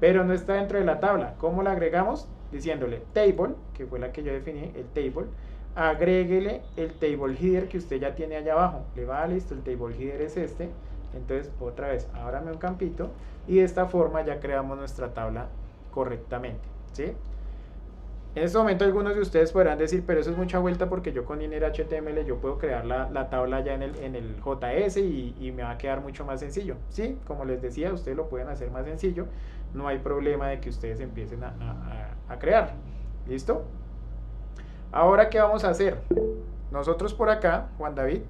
pero no está dentro de la tabla. ¿Cómo la agregamos? Diciéndole table, que fue la que yo definí, el table, agréguele el table header que usted ya tiene allá abajo. Le va, listo, el table header es este. Entonces, otra vez, ábrame un campito y de esta forma ya creamos nuestra tabla correctamente, ¿sí? En este momento algunos de ustedes podrán decir, pero eso es mucha vuelta porque yo con inner HTML yo puedo crear la tabla ya en el JS y me va a quedar mucho más sencillo. Sí, como les decía, ustedes lo pueden hacer más sencillo, no hay problema de que ustedes empiecen a crear. ¿Listo? Ahora, ¿qué vamos a hacer? Nosotros por acá, Juan David.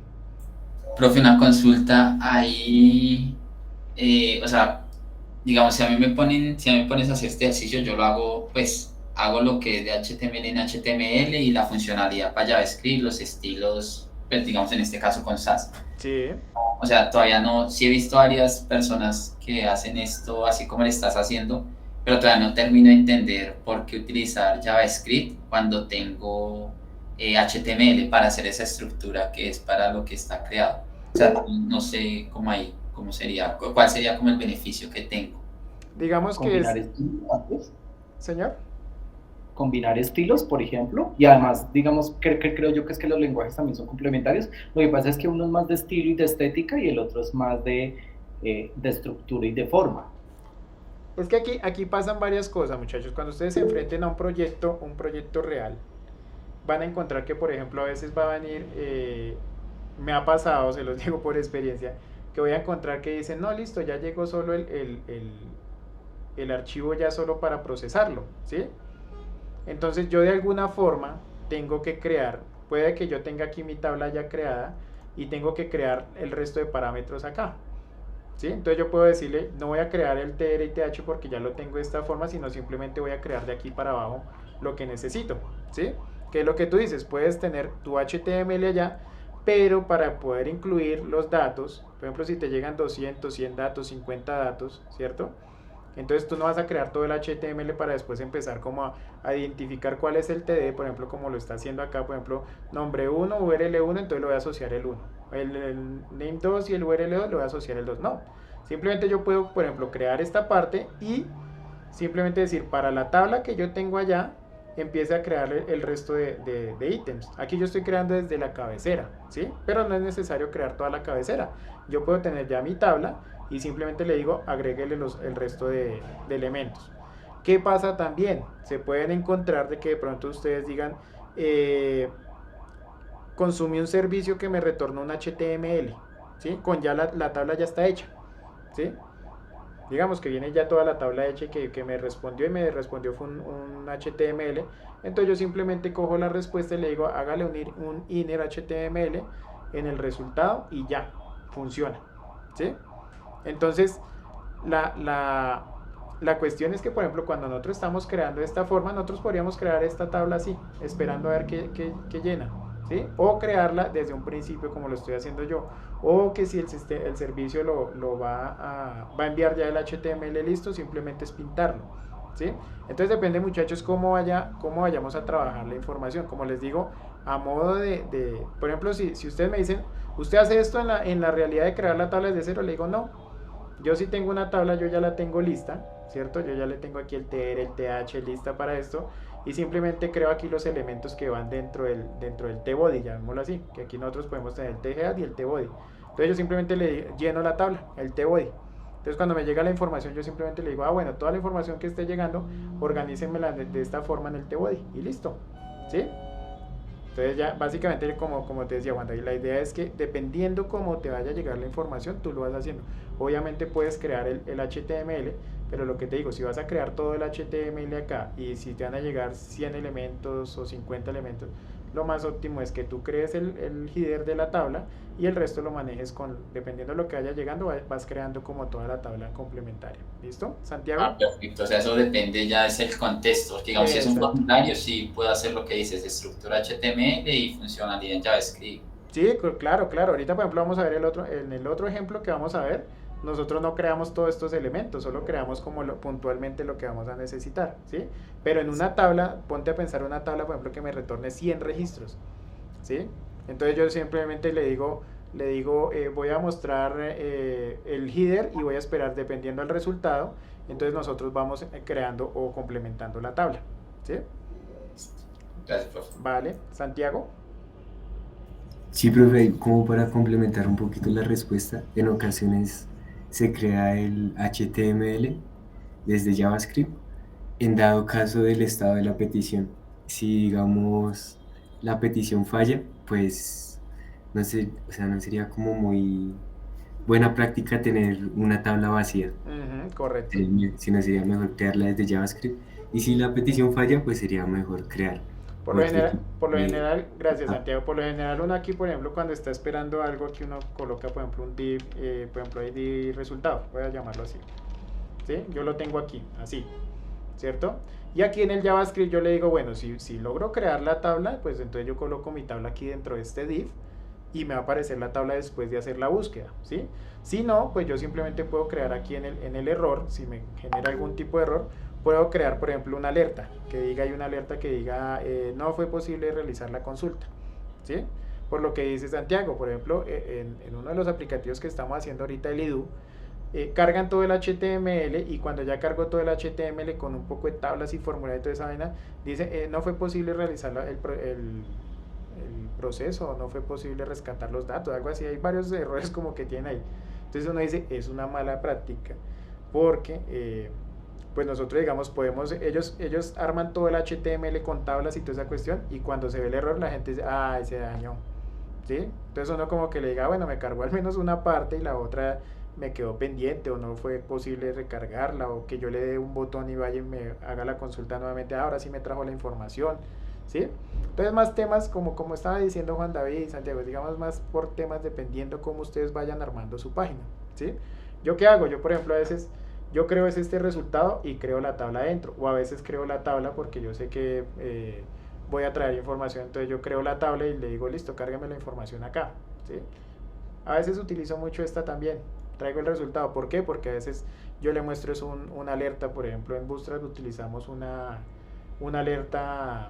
Profe, una consulta ahí, o sea, digamos, si a mí me pones a hacer este ejercicio, yo lo hago, pues, hago lo que es de HTML en HTML y la funcionalidad para JavaScript, los estilos, pues, digamos, en este caso con Sass. Sí. O sea, todavía no, sí he visto varias personas que hacen esto así como le estás haciendo, pero todavía no termino de entender por qué utilizar JavaScript cuando tengo HTML para hacer esa estructura que es para lo que está creado. O sea, no sé cómo sería, cuál sería como el beneficio que tengo. Digamos que Combinar es... estilos antes, Señor. combinar estilos, por ejemplo, y además, digamos, creo yo que es que los lenguajes también son complementarios. Lo que pasa es que uno es más de estilo y de estética y el otro es más de estructura y de forma. Es que aquí pasan varias cosas, muchachos. Cuando ustedes se enfrenten a un proyecto real, van a encontrar que, por ejemplo, a veces va a venir, me ha pasado, se los digo por experiencia, que voy a encontrar que dicen, no, listo, ya llegó solo el archivo ya solo para procesarlo, ¿sí? Entonces yo de alguna forma tengo que crear, puede que yo tenga aquí mi tabla ya creada y tengo que crear el resto de parámetros acá, ¿sí? Entonces yo puedo decirle, no voy a crear el tr y th porque ya lo tengo de esta forma, sino simplemente voy a crear de aquí para abajo lo que necesito, ¿sí? Que es lo que tú dices, puedes tener tu HTML allá, pero para poder incluir los datos, por ejemplo, si te llegan 200, 100 datos, 50 datos, ¿cierto? Entonces tú no vas a crear todo el HTML para después empezar como a identificar cuál es el TD, por ejemplo, como lo está haciendo acá, por ejemplo, nombre 1, URL 1, entonces lo voy a asociar el 1. El name 2 y el URL 2 lo voy a asociar el 2. No, simplemente yo puedo, por ejemplo, crear esta parte y simplemente decir para la tabla que yo tengo allá, empiece a crear el resto de ítems. Aquí yo estoy creando desde la cabecera, ¿sí? Pero no es necesario crear toda la cabecera. Yo puedo tener ya mi tabla y simplemente le digo agréguele el resto de elementos. ¿Qué pasa también? Se pueden encontrar de que de pronto ustedes digan consumí un servicio que me retornó un HTML, ¿sí? Con ya la tabla ya está hecha, ¿sí? Digamos que viene ya toda la tabla hecha que me respondió y me respondió fue un HTML. Entonces yo simplemente cojo la respuesta y le digo hágale un inner HTML en el resultado y ya, funciona, ¿sí? Entonces la cuestión es que, por ejemplo, cuando nosotros estamos creando de esta forma, nosotros podríamos crear esta tabla así, esperando a ver qué llena, ¿sí? O crearla desde un principio como lo estoy haciendo yo, o que si el servicio lo va a enviar ya el HTML listo, simplemente es pintarlo, ¿sí? Entonces depende, muchachos, cómo vayamos a trabajar la información. Como les digo, a modo por ejemplo, si ustedes me dicen, ¿usted hace esto en la realidad de crear la tabla desde cero? Le digo, no. Yo sí tengo una tabla, yo ya la tengo lista, ¿cierto? Yo ya le tengo aquí el TR, el TH lista para esto y simplemente creo aquí los elementos que van dentro del tbody, llamémoslo así, que aquí nosotros podemos tener el thead y el tbody. Entonces yo simplemente le lleno la tabla, el tbody. Entonces cuando me llega la información yo simplemente le digo, bueno, toda la información que esté llegando, organícenmela de esta forma en el tbody y listo, ¿sí? Entonces ya básicamente como te decía Juan David, la idea es que dependiendo cómo te vaya a llegar la información, tú lo vas haciendo. Obviamente puedes crear el HTML, pero lo que te digo, si vas a crear todo el HTML acá y si te van a llegar 100 elementos o 50 elementos, lo más óptimo es que tú crees el header de la tabla y el resto lo manejes dependiendo de lo que vaya llegando, vas creando como toda la tabla complementaria. ¿Listo? Santiago. Perfecto, o sea, eso depende ya, es el contexto, porque digamos, si es un formulario, sí puedo hacer lo que dices, estructura HTML y funcionalidad en JavaScript. Sí, claro, ahorita por ejemplo vamos a ver en el otro ejemplo que vamos a ver, nosotros no creamos todos estos elementos, solo creamos como puntualmente lo que vamos a necesitar, ¿sí? Pero en una tabla, ponte a pensar una tabla, por ejemplo, que me retorne 100 registros, ¿sí? Entonces yo simplemente le digo voy a mostrar el header y voy a esperar dependiendo del resultado, entonces nosotros vamos creando o complementando la tabla, ¿sí? Gracias, profe. Vale, Santiago. Sí, profe, como para complementar un poquito la respuesta, en ocasiones se crea el HTML desde JavaScript en dado caso del estado de la petición. Si, digamos, la petición falla, pues no sé, o sea, no sería como muy buena práctica tener una tabla vacía, Correcto. sino sería mejor crearla desde JavaScript. Y si la petición falla, pues sería mejor crear Por lo otro general, gracias Ah. Santiago, por lo general uno aquí, por ejemplo, cuando está esperando algo, aquí uno coloca, por ejemplo, un div, por ejemplo, ID resultado, voy a llamarlo así, ¿sí? Yo lo tengo aquí, así, ¿cierto? Y aquí en el JavaScript yo le digo, bueno, si logro crear la tabla, pues entonces yo coloco mi tabla aquí dentro de este div y me va a aparecer la tabla después de hacer la búsqueda, ¿sí? Si no, pues yo simplemente puedo crear aquí en el error, si me genera algún tipo de error, puedo crear, por ejemplo, una alerta, hay una alerta que diga, no fue posible realizar la consulta, ¿sí? Por lo que dice Santiago, por ejemplo, en uno de los aplicativos que estamos haciendo ahorita, el IDU, cargan todo el HTML y cuando ya cargo todo el HTML con un poco de tablas y formularios y toda esa vaina, dice, no fue posible realizar el proceso, no fue posible rescatar los datos, algo así, hay varios errores como que tiene ahí. Entonces uno dice, es una mala práctica, porque pues nosotros digamos podemos, ellos arman todo el HTML con tablas y toda esa cuestión, y cuando se ve el error la gente dice, se dañó, ¿sí? Entonces uno como que le diga, bueno, me cargó al menos una parte y la otra me quedó pendiente, o no fue posible recargarla, o que yo le dé un botón y vaya y me haga la consulta nuevamente, ahora sí me trajo la información, ¿sí? Entonces más temas como estaba diciendo Juan David y Santiago, digamos más por temas dependiendo cómo ustedes vayan armando su página, ¿sí? ¿Yo qué hago? Yo por ejemplo a veces, yo creo este resultado y creo la tabla adentro, o a veces creo la tabla porque yo sé que voy a traer información, entonces yo creo la tabla y le digo, listo, cárgame la información acá, ¿sí? A veces utilizo mucho esta también, traigo el resultado, ¿por qué? Porque a veces yo le muestro una alerta, por ejemplo en Bootstrap utilizamos una alerta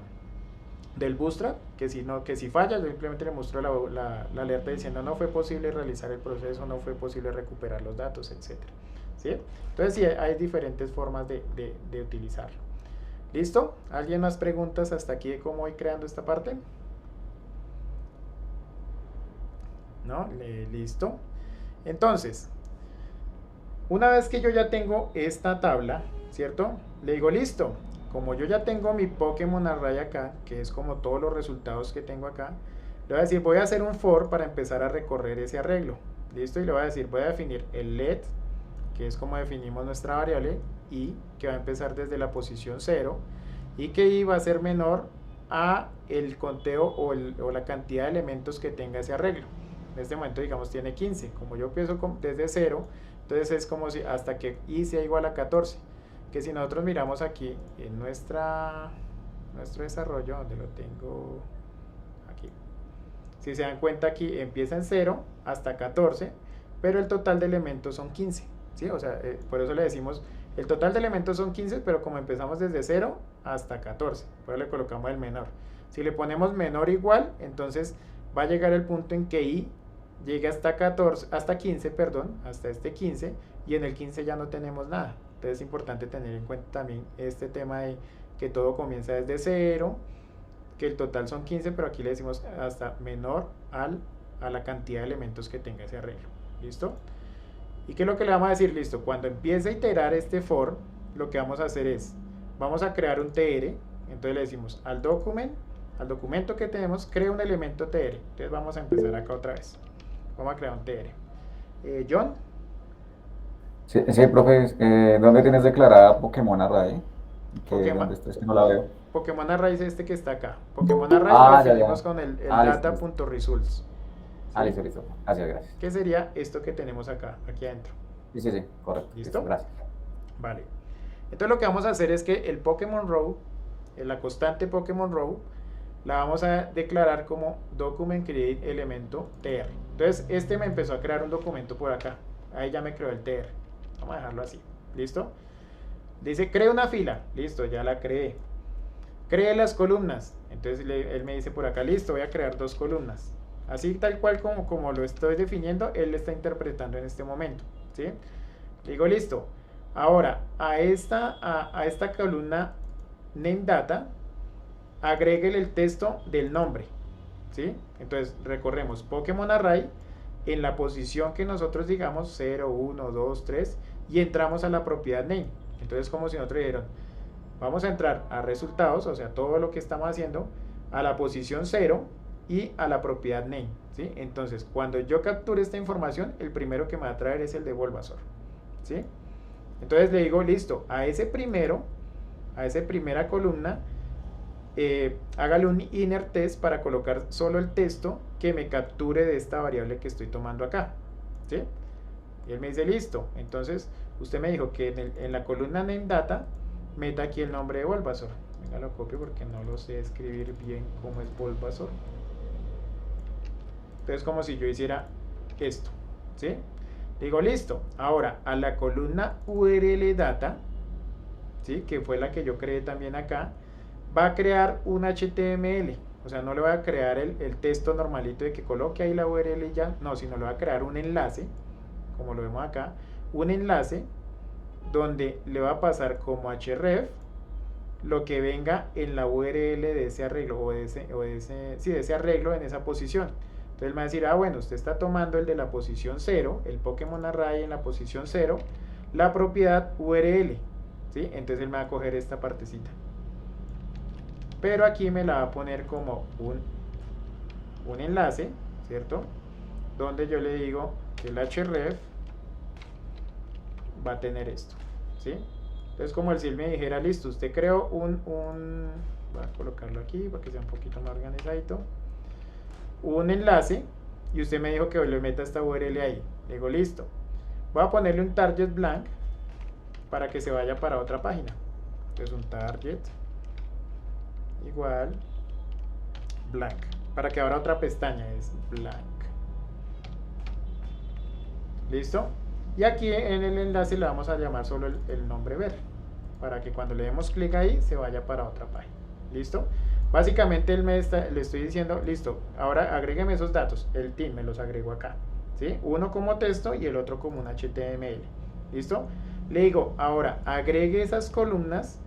del Bootstrap, que si falla yo simplemente le muestro la alerta diciendo no fue posible realizar el proceso, no fue posible recuperar los datos, etcétera, ¿sí? Entonces sí, hay diferentes formas de utilizarlo. ¿Listo? ¿Alguien más preguntas hasta aquí de cómo voy creando esta parte? ¿No? Listo. Entonces, una vez que yo ya tengo esta tabla, ¿cierto? Le digo, listo, como yo ya tengo mi Pokémon Array acá, que es como todos los resultados que tengo acá, le voy a decir, voy a hacer un for para empezar a recorrer ese arreglo. ¿Listo? Y le voy a decir, voy a definir el let, que es como definimos nuestra variable, y que va a empezar desde la posición 0, y que i va a ser menor a el conteo o la cantidad de elementos que tenga ese arreglo. En este momento, digamos, tiene 15. Como yo empiezo desde 0, entonces es como si hasta que i sea igual a 14. Que si nosotros miramos aquí en nuestro desarrollo, donde lo tengo aquí, si se dan cuenta aquí empieza en 0 hasta 14, pero el total de elementos son 15, ¿sí? O sea, por eso le decimos, el total de elementos son 15, pero como empezamos desde 0 hasta 14, por eso le colocamos el menor. Si le ponemos menor o igual, entonces va a llegar el punto en que i llegue hasta 15, hasta este 15, y en el 15 ya no tenemos nada. Entonces es importante tener en cuenta también este tema de que todo comienza desde 0, que el total son 15, pero aquí le decimos hasta menor a la cantidad de elementos que tenga ese arreglo. ¿Listo? ¿Y qué es lo que le vamos a decir? Listo, cuando empiece a iterar este for, lo que vamos a hacer es, vamos a crear un tr, entonces le decimos al documento que tenemos, crea un elemento tr. Entonces vamos a empezar acá otra vez. Vamos a crear un tr. John. Sí, profe, ¿dónde tienes declarada Pokémon Array? ¿Dónde está? Es que no la veo. Pokémon Array es este que está acá. Pokémon Array lo definimos con el data.results. ¿Sí? Listo. Gracias. ¿Qué sería esto que tenemos acá, aquí adentro? Sí, correcto. ¿Listo? Gracias. Vale. Entonces lo que vamos a hacer es que el Pokémon Row, la constante Pokémon Row, la vamos a declarar como document create elemento tr. Entonces este me empezó a crear un documento por acá. Ahí ya me creó el tr. Vamos a dejarlo así. ¿Listo? Dice, crea una fila. Listo, ya la creé. Cree las columnas. Entonces él me dice por acá, listo, voy a crear 2 columnas. Así tal cual como lo estoy definiendo, él está interpretando en este momento, ¿sí? Le digo, listo, Ahora, a esta columna name data, agréguele el texto del nombre, ¿sí? Entonces recorremos Pokémon Array en la posición que nosotros digamos 0, 1, 2, 3 y entramos a la propiedad name. Entonces como si nosotros dijeran, vamos a entrar a resultados, o sea, todo lo que estamos haciendo, a la posición 0 y a la propiedad name, ¿sí? Entonces cuando yo capture esta información, el primero que me va a traer es el de Bulbasaur, ¿sí? Entonces le digo, listo, a esa primera columna, hágale un inner test para colocar solo el texto que me capture de esta variable que estoy tomando acá, ¿sí? Y él me dice, listo. Entonces usted me dijo que en la columna name data meta aquí el nombre de Bulbasaur. Venga, lo copio porque no lo sé escribir bien como es Bulbasaur. Entonces como si yo hiciera esto, ¿sí? Digo, listo. Ahora a la columna URL data, ¿sí? Que fue la que yo creé también acá, va a crear un HTML. O sea, no le voy a crear el texto normalito de que coloque ahí la URL y ya. No, sino le voy a crear un enlace, como lo vemos acá. Un enlace donde le va a pasar como href lo que venga en la URL de ese arreglo de ese arreglo en esa posición. Entonces me va a decir, bueno, usted está tomando el de la posición 0, el Pokémon Array en la posición 0, la propiedad URL, ¿sí? Entonces él me va a coger esta partecita. Pero aquí me la va a poner como un enlace, ¿cierto? Donde yo le digo que el href va a tener esto, ¿sí? Entonces como si él me dijera, listo, usted creó voy a colocarlo aquí para que sea un poquito más organizadito, un enlace, y usted me dijo que le meta esta URL ahí. Le digo, listo, voy a ponerle un target blank para que se vaya para otra página. Entonces un target igual blank, para que abra otra pestaña, es blank. ¿Listo? Y aquí en el enlace le vamos a llamar solo el nombre ver, para que cuando le demos clic ahí se vaya para otra página. ¿Listo? Básicamente le estoy diciendo, listo, ahora agrégueme esos datos, el team me los agrego acá, ¿sí? Uno como texto y el otro como un HTML. ¿Listo? Le digo, ahora agregue esas columnas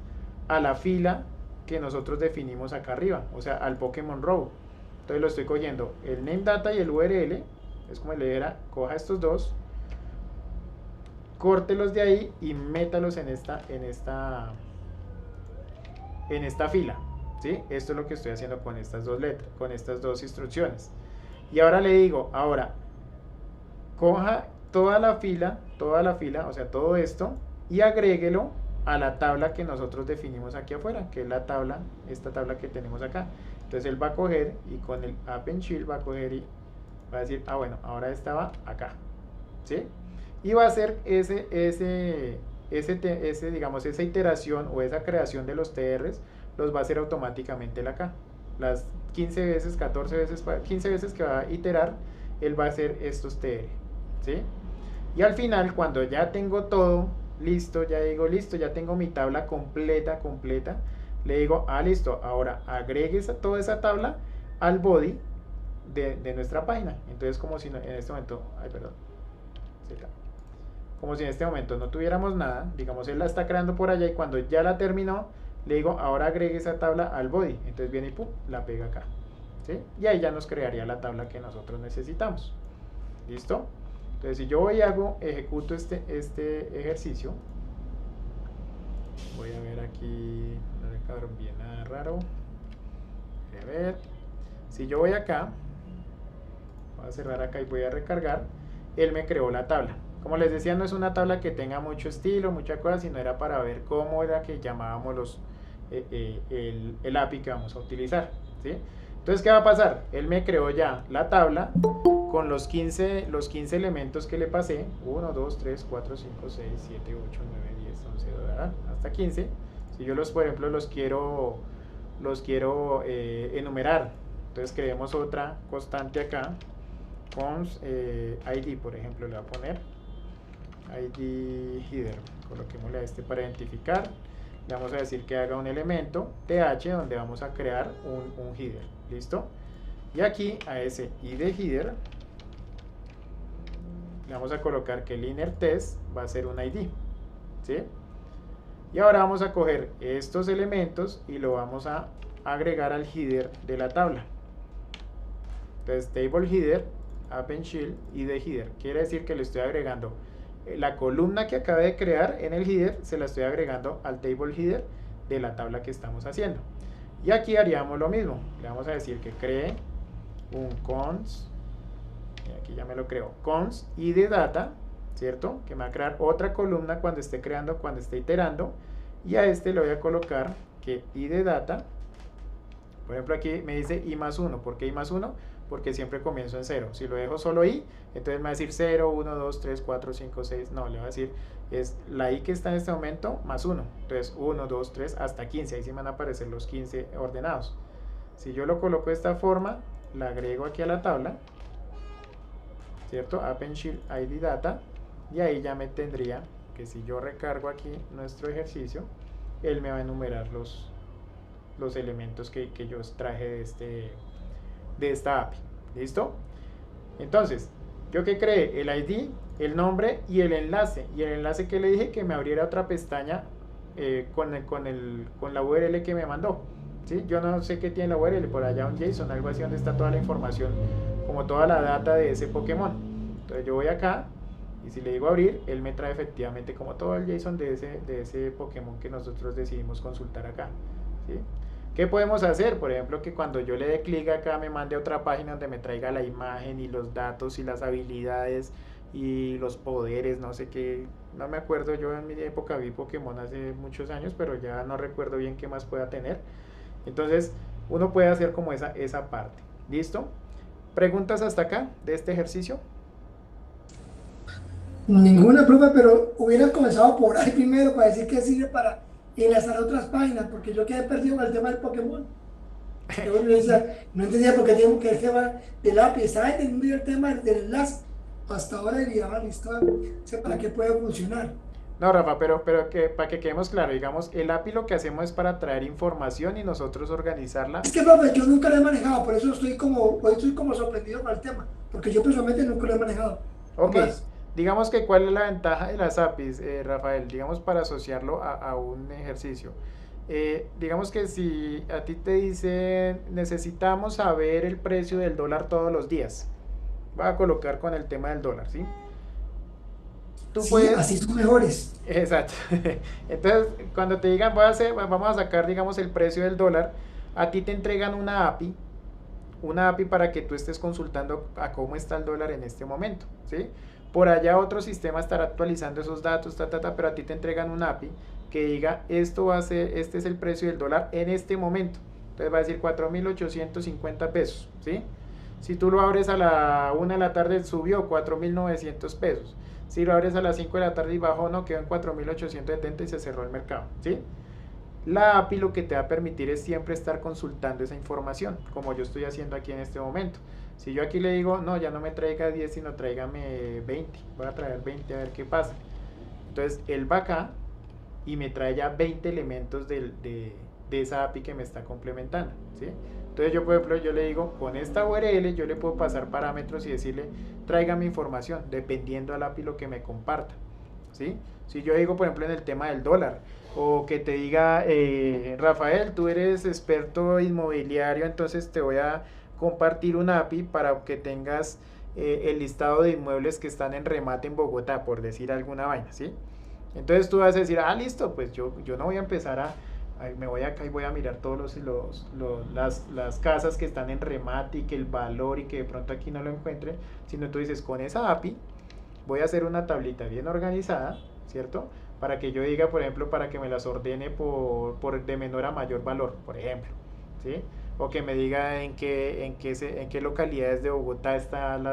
a la fila que nosotros definimos acá arriba, o sea, al Pokémon Row. Entonces lo estoy cogiendo, el name data y el URL, es como le dijera, coja estos dos, córtelos de ahí y métalos en esta fila, ¿sí? Esto es lo que estoy haciendo con estas dos letras, con estas dos instrucciones. Y ahora le digo, ahora coja toda la fila, o sea, todo esto, y agréguelo a la tabla que nosotros definimos aquí afuera, que es la tabla, esta tabla que tenemos acá. Entonces él va a coger y con el Append Shield va a coger y va a decir, bueno, ahora estaba acá, ¿sí? Y va a hacer digamos, esa iteración o esa creación de los TRs, los va a hacer automáticamente él acá. Las 15 veces, 14 veces, 15 veces que va a iterar, él va a hacer estos TR, ¿sí? Y al final, cuando ya tengo todo listo, ya digo, listo, ya tengo mi tabla completa, le digo, listo, ahora agregue toda esa tabla al body de nuestra página. Entonces, como si en este momento, como si en este momento no tuviéramos nada, digamos, él la está creando por allá y cuando ya la terminó, le digo, ahora agregue esa tabla al body. Entonces viene y pum, la pega acá, ¿sí? Y ahí ya nos crearía la tabla que nosotros necesitamos. ¿Listo? Entonces si yo voy y ejecuto este ejercicio, voy a ver aquí, no le quedaron bien nada raro. A ver, si yo voy acá, voy a cerrar acá y voy a recargar, él me creó la tabla. Como les decía, no es una tabla que tenga mucho estilo, mucha cosa, sino era para ver cómo era que llamábamos el API que vamos a utilizar, ¿sí? Entonces, ¿qué va a pasar? Él me creó ya la tabla con los 15 elementos que le pasé. 1, 2, 3, 4, 5, 6, 7, 8, 9, 10, 11, hasta 15. Si yo por ejemplo, los quiero enumerar, entonces creemos otra constante acá con ID, por ejemplo, le voy a poner ID header, coloquémosle a este para identificar. Le vamos a decir que haga un elemento th donde vamos a crear un header. ¿Listo? Y aquí a ese id header le vamos a colocar que el inner test va a ser un ID. ¿sí? Y ahora vamos a coger estos elementos y lo vamos a agregar al header de la tabla. Entonces, table header, append shield y de header. Quiere decir que le estoy agregando la columna que acabé de crear en el header, se la estoy agregando al table header de la tabla que estamos haciendo. Y aquí haríamos lo mismo. Le vamos a decir que cree un cons, aquí ya me lo creo, cons id data, ¿cierto? Que me va a crear otra columna cuando esté creando, cuando esté iterando. Y a este le voy a colocar que id data, por ejemplo aquí me dice i más 1. ¿Por qué i más 1? Porque siempre comienzo en 0. Si lo dejo solo i, entonces me va a decir 0, 1, 2, 3, 4, 5, 6. No, le va a decir es la i que está en este momento más 1. Entonces 1, 2, 3 hasta 15. Ahí sí me van a aparecer los 15 ordenados. Si yo lo coloco de esta forma, la agrego aquí a la tabla, ¿cierto? Append shield id data, y ahí ya me tendría que si yo recargo aquí nuestro ejercicio, él me va a enumerar los elementos que yo traje de esta API. ¿Listo? Entonces, yo que creé el ID, el nombre y el enlace. Y el enlace que le dije que me abriera otra pestaña con la URL que me mandó. ¿Sí? Yo no sé qué tiene la URL, por allá un JSON, algo así donde está toda la información, como toda la data de ese Pokémon. Entonces yo voy acá y si le digo abrir, él me trae efectivamente como todo el JSON de ese Pokémon que nosotros decidimos consultar acá. ¿Sí? ¿Qué podemos hacer? Por ejemplo, que cuando yo le dé clic acá me mande a otra página donde me traiga la imagen y los datos y las habilidades y los poderes, no sé qué, no me acuerdo, yo en mi época vi Pokémon hace muchos años, pero ya no recuerdo bien qué más pueda tener. Entonces, uno puede hacer como esa parte. ¿Listo? ¿Preguntas hasta acá de este ejercicio? Ninguna prueba, pero hubiera comenzado por ahí primero para decir que sirve para enlazar a otras páginas, porque yo quedé perdido con el tema del Pokémon. Yo no entendía por qué tengo que el tema del API, estaba entendiendo el tema del enlace. Hasta ahora diría, listo, sé para qué puede funcionar. No, Rafa, pero que, para que quedemos claros, digamos, el API lo que hacemos es para traer información y nosotros organizarla. Es que, profe, yo nunca lo he manejado, por eso estoy como sorprendido con el tema, porque yo personalmente nunca lo he manejado. Ok, Más. digamos que cuál es la ventaja de las APIs, Rafael, digamos para asociarlo a un ejercicio. Digamos que si a ti te dicen necesitamos saber el precio del dólar todos los días, va a colocar con el tema del dólar, ¿sí? Tú Sí, puedes... así son mejores. Exacto. Entonces, cuando te digan vamos a sacar, digamos, el precio del dólar, a ti te entregan una API para que tú estés consultando a cómo está el dólar en este momento, ¿sí? Por allá otro sistema estará actualizando esos datos, pero a ti te entregan una API que diga, este es el precio del dólar en este momento. Entonces va a decir 4.850 pesos, ¿sí? Si tú lo abres a la 1 de la tarde, subió 4.900 pesos. Si lo abres a las 5 de la tarde y bajó, no, quedó en 4.870 y se cerró el mercado, ¿sí? La API lo que te va a permitir es siempre estar consultando esa información, como yo estoy haciendo aquí en este momento. Si yo aquí le digo, no, ya no me traiga 10, sino tráigame 20, voy a traer 20 a ver qué pasa. Entonces él va acá y me trae ya 20 elementos de esa API que me está complementando, ¿sí? Entonces yo, por ejemplo, yo le digo, con esta URL yo le puedo pasar parámetros y decirle, tráigame información, dependiendo al API lo que me comparta, ¿sí? Si yo digo, por ejemplo, en el tema del dólar, o que te diga, Rafael, tú eres experto inmobiliario, entonces te voy a compartir una API para que tengas el listado de inmuebles que están en remate en Bogotá, por decir alguna vaina, ¿sí? Entonces tú vas a decir, listo, pues yo no voy a empezar me voy acá y voy a mirar todos las casas que están en remate y que el valor y que de pronto aquí no lo encuentre, sino tú dices, con esa API voy a hacer una tablita bien organizada, ¿cierto? Para que yo diga, por ejemplo, para que me las ordene por de menor a mayor valor, por ejemplo, ¿sí? O que me diga en qué localidades de Bogotá están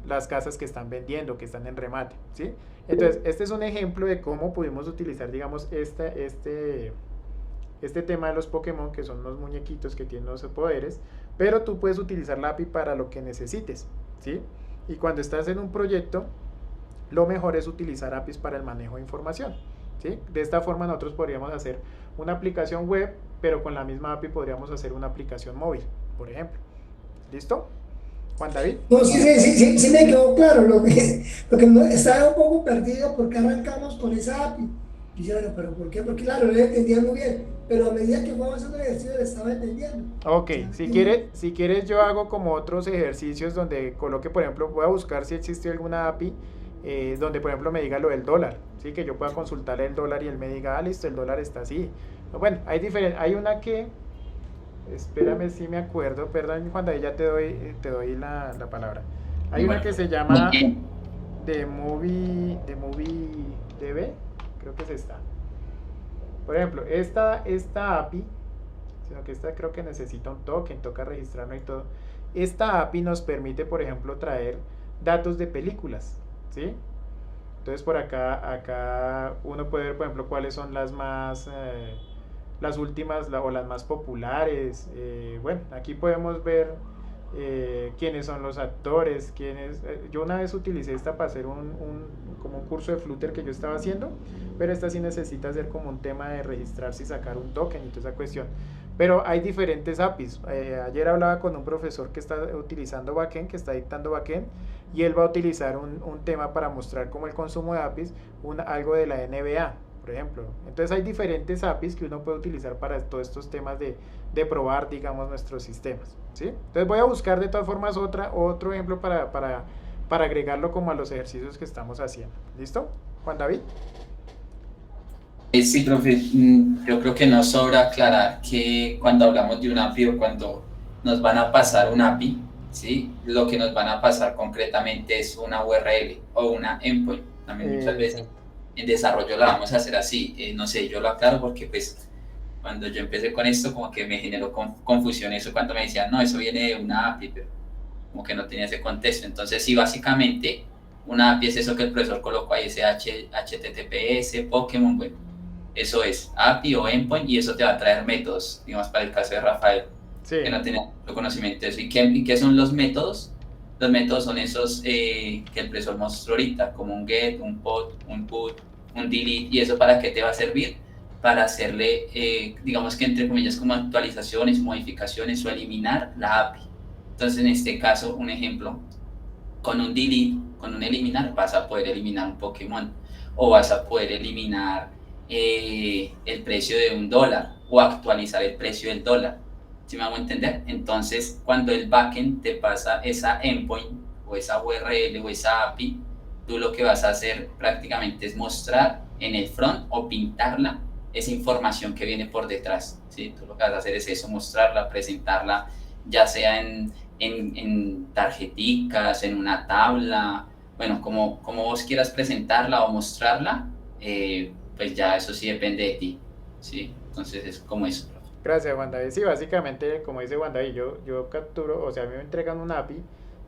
las casas que están vendiendo, que están en remate, ¿sí? Entonces, este es un ejemplo de cómo pudimos utilizar, digamos, este tema de los Pokémon, que son unos muñequitos que tienen unos poderes, pero tú puedes utilizar la API para lo que necesites, ¿sí? Y cuando estás en un proyecto, lo mejor es utilizar APIs para el manejo de información, ¿sí? De esta forma nosotros podríamos hacer una aplicación web, pero con la misma API podríamos hacer una aplicación móvil, por ejemplo. ¿Listo? Juan David. No, sí me quedó claro. Lo que estaba un poco perdido porque arrancamos con esa API. Y yo, bueno, pero ¿por qué? Porque claro, no lo entendía muy bien. Pero a medida que fue avanzando el ejercicio, lo estaba entendiendo. Ok, si quieres yo hago como otros ejercicios donde coloque, por ejemplo, voy a buscar si existe alguna API donde, por ejemplo, me diga lo del dólar, ¿sí? Que yo pueda consultarle el dólar y él me diga, ah, listo, el dólar está así. Bueno, hay una que, espérame si me acuerdo, perdón, Juan David, ya te doy la palabra. Hay una que se llama de Movie DB, creo que es esta. Por ejemplo, esta API, sino que esta creo que necesita un token, toca registrarlo y todo. Esta API nos permite, por ejemplo, traer datos de películas, ¿sí? Entonces por acá uno puede ver, por ejemplo, cuáles son las más, las últimas o las más populares. Bueno, aquí podemos ver quiénes son los actores, yo una vez utilicé esta para hacer como un curso de Flutter que yo estaba haciendo, pero esta sí necesita hacer como un tema de registrarse y sacar un token y toda esa cuestión. Pero hay diferentes APIs. Ayer hablaba con un profesor que está utilizando backend, que está dictando backend, y él va a utilizar un tema para mostrar como el consumo de APIs, algo de la NBA, por ejemplo. Entonces hay diferentes APIs que uno puede utilizar para todos estos temas de probar, digamos, nuestros sistemas, ¿sí? Entonces voy a buscar de todas formas otro ejemplo para agregarlo como a los ejercicios que estamos haciendo. ¿Listo? Juan David. Sí, profe, yo creo que nos sobra aclarar que cuando hablamos de un API o cuando nos van a pasar un API, ¿sí? Lo que nos van a pasar concretamente es una URL o una endpoint. También muchas veces en desarrollo la vamos a hacer así. No sé, yo lo aclaro porque pues cuando yo empecé con esto como que me generó confusión eso cuando me decían, no, eso viene de una API, pero como que no tenía ese contexto. Entonces sí, básicamente una API es eso que el profesor colocó ahí, ese HTTPS, Pokémon, bueno, eso es API o endpoint y eso te va a traer métodos, digamos para el caso de Rafael, sí, que no tenía conocimiento de eso. ¿Y qué son los métodos? Los métodos son esos que el profesor mostró ahorita, como un get, un put, un delete, y eso para qué te va a servir, para hacerle, digamos que entre comillas, como actualizaciones, modificaciones o eliminar la API. Entonces, en este caso, un ejemplo, con un delete, con un eliminar, vas a poder eliminar un Pokémon, o vas a poder eliminar el precio de $1, o actualizar el precio del dólar. ¿Sí me hago entender? Entonces, cuando el backend te pasa esa endpoint, o esa URL, o esa API, tú lo que vas a hacer prácticamente es mostrar en el front, o pintarla, esa información que viene por detrás, ¿sí? Tú lo que vas a hacer es eso, mostrarla, presentarla, ya sea en tarjeticas, en una tabla, bueno, como vos quieras presentarla o mostrarla, pues ya eso sí depende de ti, ¿sí? Entonces es como eso. Gracias, Juan David. Sí, básicamente, como dice Juan David, yo capturo, o sea, a mí me entregan un API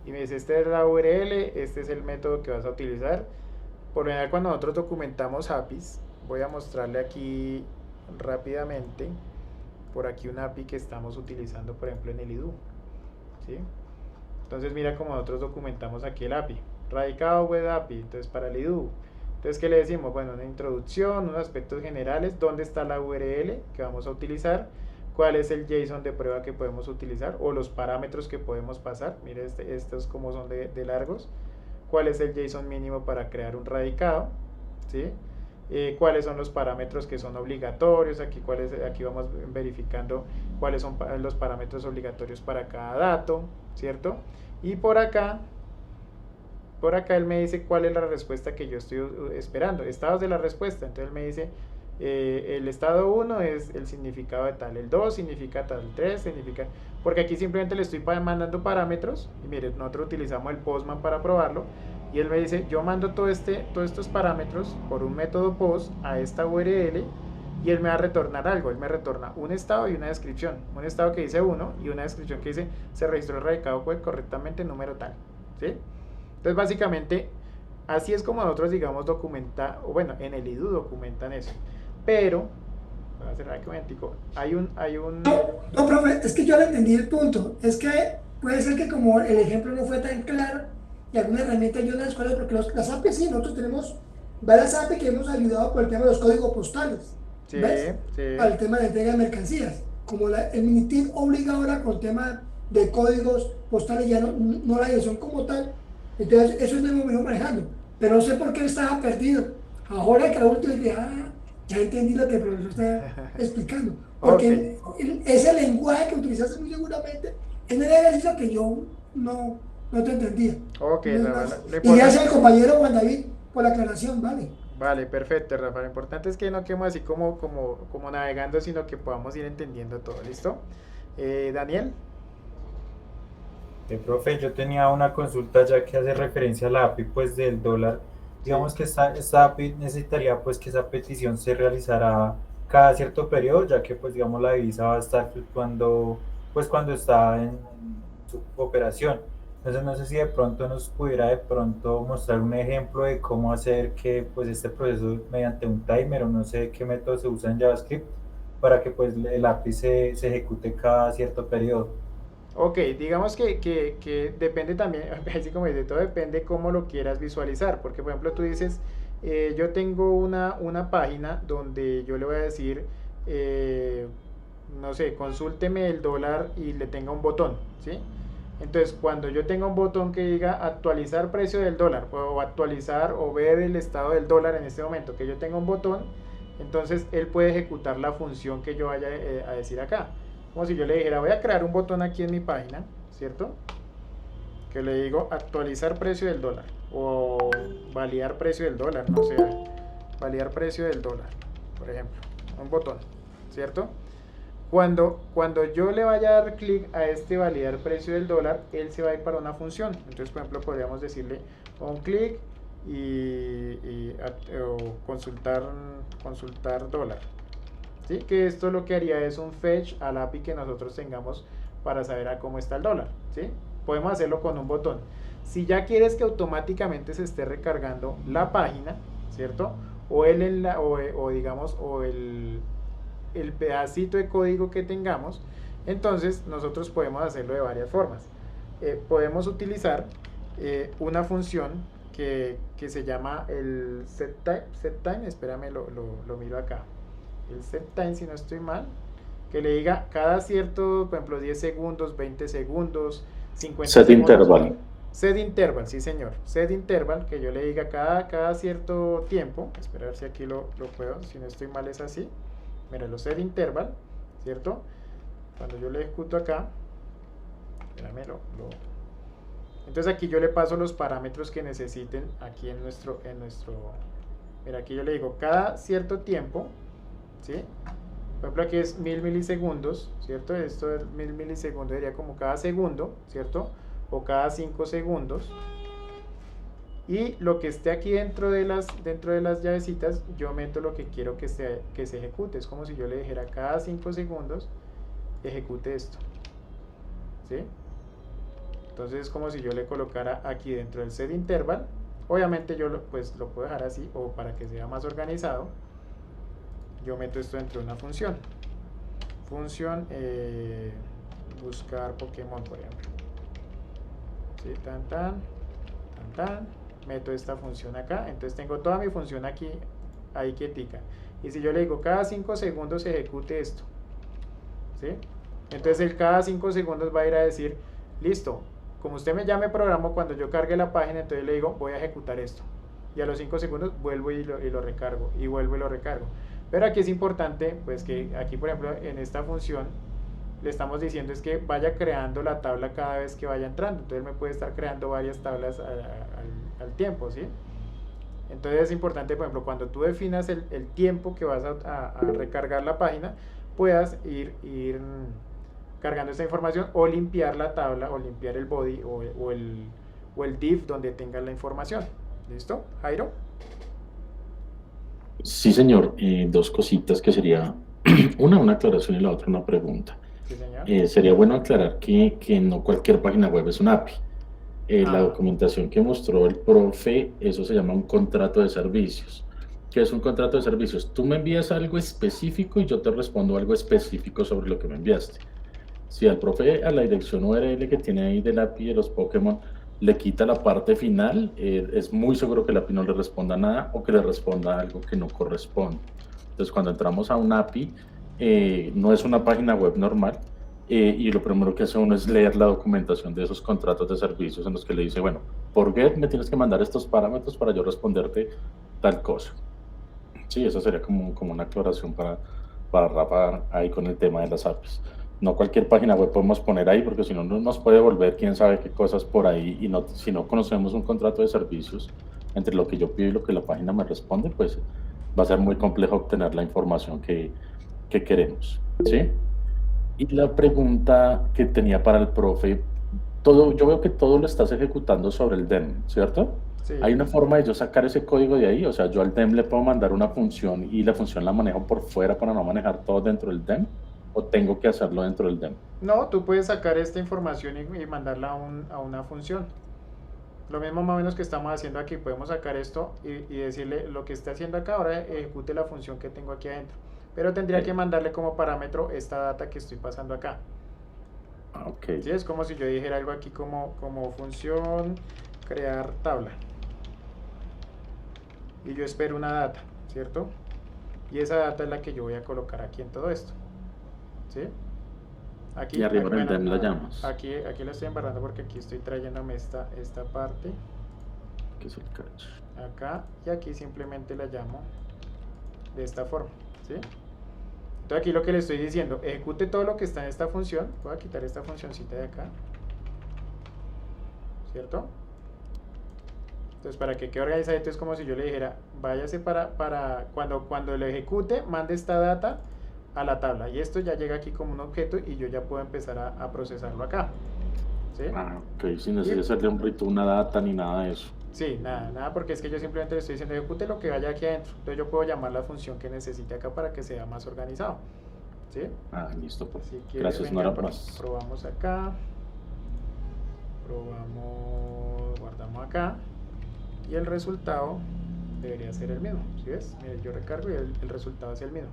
y me dice, esta es la URL, este es el método que vas a utilizar. Por lo general, cuando nosotros documentamos APIs, voy a mostrarle aquí rápidamente, por aquí un API que estamos utilizando, por ejemplo, en el IDU, ¿sí? Entonces mira cómo nosotros documentamos aquí el API, radicado web API, entonces para el IDU. Entonces, ¿qué le decimos? Bueno, una introducción, unos aspectos generales, dónde está la URL que vamos a utilizar, cuál es el JSON de prueba que podemos utilizar, o los parámetros que podemos pasar, mire estos como son de largos, cuál es el JSON mínimo para crear un radicado, ¿sí? Cuáles son los parámetros que son obligatorios, aquí vamos verificando cuáles son los parámetros obligatorios para cada dato, ¿cierto? Y por acá él me dice cuál es la respuesta que yo estoy esperando, estados de la respuesta. Entonces él me dice, el estado 1 es el significado de tal, el 2 significa tal, el 3 significa, porque aquí simplemente le estoy mandando parámetros, y mire, nosotros utilizamos el Postman para probarlo, y él me dice, yo mando todos estos parámetros por un método post a esta URL, y él me va a retornar algo. Él me retorna un estado y una descripción, un estado que dice 1 y una descripción que dice, se registró el radicado web correctamente, número tal, ¿sí? Entonces básicamente así es como nosotros, digamos, bueno, en el IDU documentan eso, pero voy a cerrar aquí un momentico, hay un... No, profe, es que yo le entendí el punto, es que puede ser que como el ejemplo no fue tan claro y alguna herramienta ayuda en la escuela, porque las APIs sí, nosotros tenemos varias APIs que hemos ayudado por el tema de los códigos postales, sí, ¿ves? Sí. Para el tema de entrega de mercancías, como el Minitim obliga ahora con el tema de códigos postales, ya no la dirección como tal. Entonces, eso es de lo mejor manejando. Pero no sé por qué él estaba perdido. Ahora que la última dije, ya entendí lo que el profesor está explicando. Porque ese lenguaje que utilizaste muy seguramente es el ejercicio que yo no te entendía. Ok, Y gracias al compañero Juan David por la aclaración, ¿vale? Vale, perfecto, Rafa. Lo importante es que no quedemos así como navegando, sino que podamos ir entendiendo todo. ¿Listo? Daniel. Profe, yo tenía una consulta ya que hace referencia a la API pues del dólar. Digamos que esta API necesitaría pues que esa petición se realizara cada cierto periodo, ya que pues digamos la divisa va a estar fluctuando pues cuando está en su operación. Entonces no sé si de pronto nos pudiera de pronto mostrar un ejemplo de cómo hacer que pues este proceso mediante un timer o no sé qué método se usa en JavaScript para que pues el API se ejecute cada cierto periodo. Ok, digamos que depende también, así como dice, todo depende cómo lo quieras visualizar, porque por ejemplo tú dices, yo tengo una página donde yo le voy a decir, no sé, consúlteme el dólar y le tenga un botón, ¿sí? Entonces cuando yo tenga un botón que diga actualizar precio del dólar, o actualizar o ver el estado del dólar en este momento, que yo tenga un botón, entonces él puede ejecutar la función que yo vaya a decir acá. Como si yo le dijera, voy a crear un botón aquí en mi página, ¿cierto? Que le digo actualizar precio del dólar o validar precio del dólar, no sé, validar precio del dólar, por ejemplo, un botón, ¿cierto? Cuando yo le vaya a dar clic a este validar precio del dólar, él se va a ir para una función. Entonces, por ejemplo, podríamos decirle un clic o consultar dólar. ¿Sí? Que esto lo que haría es un fetch al API que nosotros tengamos para saber a cómo está el dólar, ¿sí? Podemos hacerlo con un botón. Si ya quieres que automáticamente se esté recargando la página, ¿cierto? O digamos, el pedacito de código que tengamos, entonces nosotros podemos hacerlo de varias formas. Podemos utilizar una función que se llama el setTime, espérame, lo miro acá. El setTime, si no estoy mal, que le diga cada cierto, por ejemplo, 10 segundos, 20 segundos, 50 Set segundos. interval. Set interval, sí señor. Set interval, que yo le diga cada cierto tiempo. Espera a ver si aquí lo puedo, si no estoy mal es así. Mira, lo set interval, ¿cierto? Cuando yo le ejecuto acá, espérame, entonces aquí yo le paso los parámetros que necesiten aquí en nuestro, mira, aquí yo le digo cada cierto tiempo, ¿sí? Por ejemplo, aquí es 1000 milisegundos, ¿cierto? Esto es 1000 milisegundos, sería como cada segundo, ¿cierto? O cada 5 segundos. Y lo que esté aquí dentro de las llavecitas, yo meto lo que quiero que se ejecute. Es como si yo le dijera cada 5 segundos, ejecute esto, ¿sí? Entonces es como si yo le colocara aquí dentro del set interval. Obviamente yo lo puedo dejar así, o para que sea más organizado, yo meto esto dentro de una función. Función buscar Pokémon, por ejemplo. ¿Sí? Meto esta función acá. Entonces tengo toda mi función aquí, ahí quietica. Y si yo le digo cada 5 segundos ejecute esto, ¿sí? Entonces el cada 5 segundos va a ir a decir, listo, como usted ya me programó, cuando yo cargue la página, entonces le digo, voy a ejecutar esto. Y a los 5 segundos vuelvo y lo recargo, y vuelvo y lo recargo. Pero aquí es importante, pues que aquí, por ejemplo, en esta función, le estamos diciendo es que vaya creando la tabla cada vez que vaya entrando. Entonces me puede estar creando varias tablas al tiempo, ¿sí? Entonces es importante, por ejemplo, cuando tú definas el tiempo que vas a recargar la página, puedas ir cargando esta información, o limpiar la tabla, o limpiar el body, o el div donde tengas la información. ¿Listo, Jairo? Sí, señor. Dos cositas que sería una aclaración y la otra una pregunta. Sí, señor. Sería bueno aclarar que no cualquier página web es una API. La documentación que mostró el profe, eso se llama un contrato de servicios. ¿Qué es un contrato de servicios? Tú me envías algo específico y yo te respondo algo específico sobre lo que me enviaste. Si al profe a la dirección URL que tiene ahí del API de los Pokémon le quita la parte final, es muy seguro que el API no le responda nada, o que le responda algo que no corresponde. Entonces cuando entramos a un API, no es una página web normal, y lo primero que hace uno es leer la documentación de esos contratos de servicios en los que le dice, bueno, por GET me tienes que mandar estos parámetros para yo responderte tal cosa. Sí, eso sería como una aclaración para Rafa ahí con el tema de las APIs. No cualquier página web podemos poner ahí, porque si no nos puede volver quién sabe qué cosas por ahí, y no, si no conocemos un contrato de servicios entre lo que yo pido y lo que la página me responde, pues va a ser muy complejo obtener la información que queremos, ¿sí? Y la pregunta que tenía para el profe, yo veo que todo lo estás ejecutando sobre el DEM, ¿cierto? Sí. ¿Hay una forma de yo sacar ese código de ahí? O sea, yo al DEM le puedo mandar una función y la función la manejo por fuera para no manejar todo dentro del DEM, ¿o tengo que hacerlo dentro del DEM? No, tú puedes sacar esta información y mandarla a una función. Lo mismo más o menos que estamos haciendo aquí, podemos sacar esto y decirle lo que está haciendo acá, ahora ejecute la función que tengo aquí adentro. Pero tendría que mandarle como parámetro esta data que estoy pasando acá. Ok. ¿Sí? Es como si yo dijera algo aquí como función crear tabla. Y yo espero una data, ¿cierto? Y esa data es la que yo voy a colocar aquí en todo esto. ¿Sí? Aquí, Y arriba aquí, en el DEM la llamas. aquí la estoy embarrando porque aquí estoy trayéndome esta parte. Que es el catch. Acá y aquí simplemente la llamo de esta forma, ¿sí? Entonces aquí lo que le estoy diciendo, ejecute todo lo que está en esta función. Voy a quitar esta funcioncita de acá, ¿cierto? Entonces para que quede organizadito es como si yo le dijera, váyase para cuando lo ejecute, mande esta data a la tabla, y esto ya llega aquí como un objeto y yo ya puedo empezar a procesarlo acá, ¿sí? Ah, ok, sin necesidad de hacerle un return, una data ni nada de eso. Sí, nada, porque es que yo simplemente le estoy diciendo ejecute lo que vaya aquí adentro. Entonces yo puedo llamar la función que necesite acá para que sea más organizado, ¿sí? Ah, listo, pues. Si quieres, Gracias, no venga, era más. probamos acá, guardamos acá, y el resultado debería ser el mismo, ¿sí ves? Mira, yo recargo y el resultado es el mismo.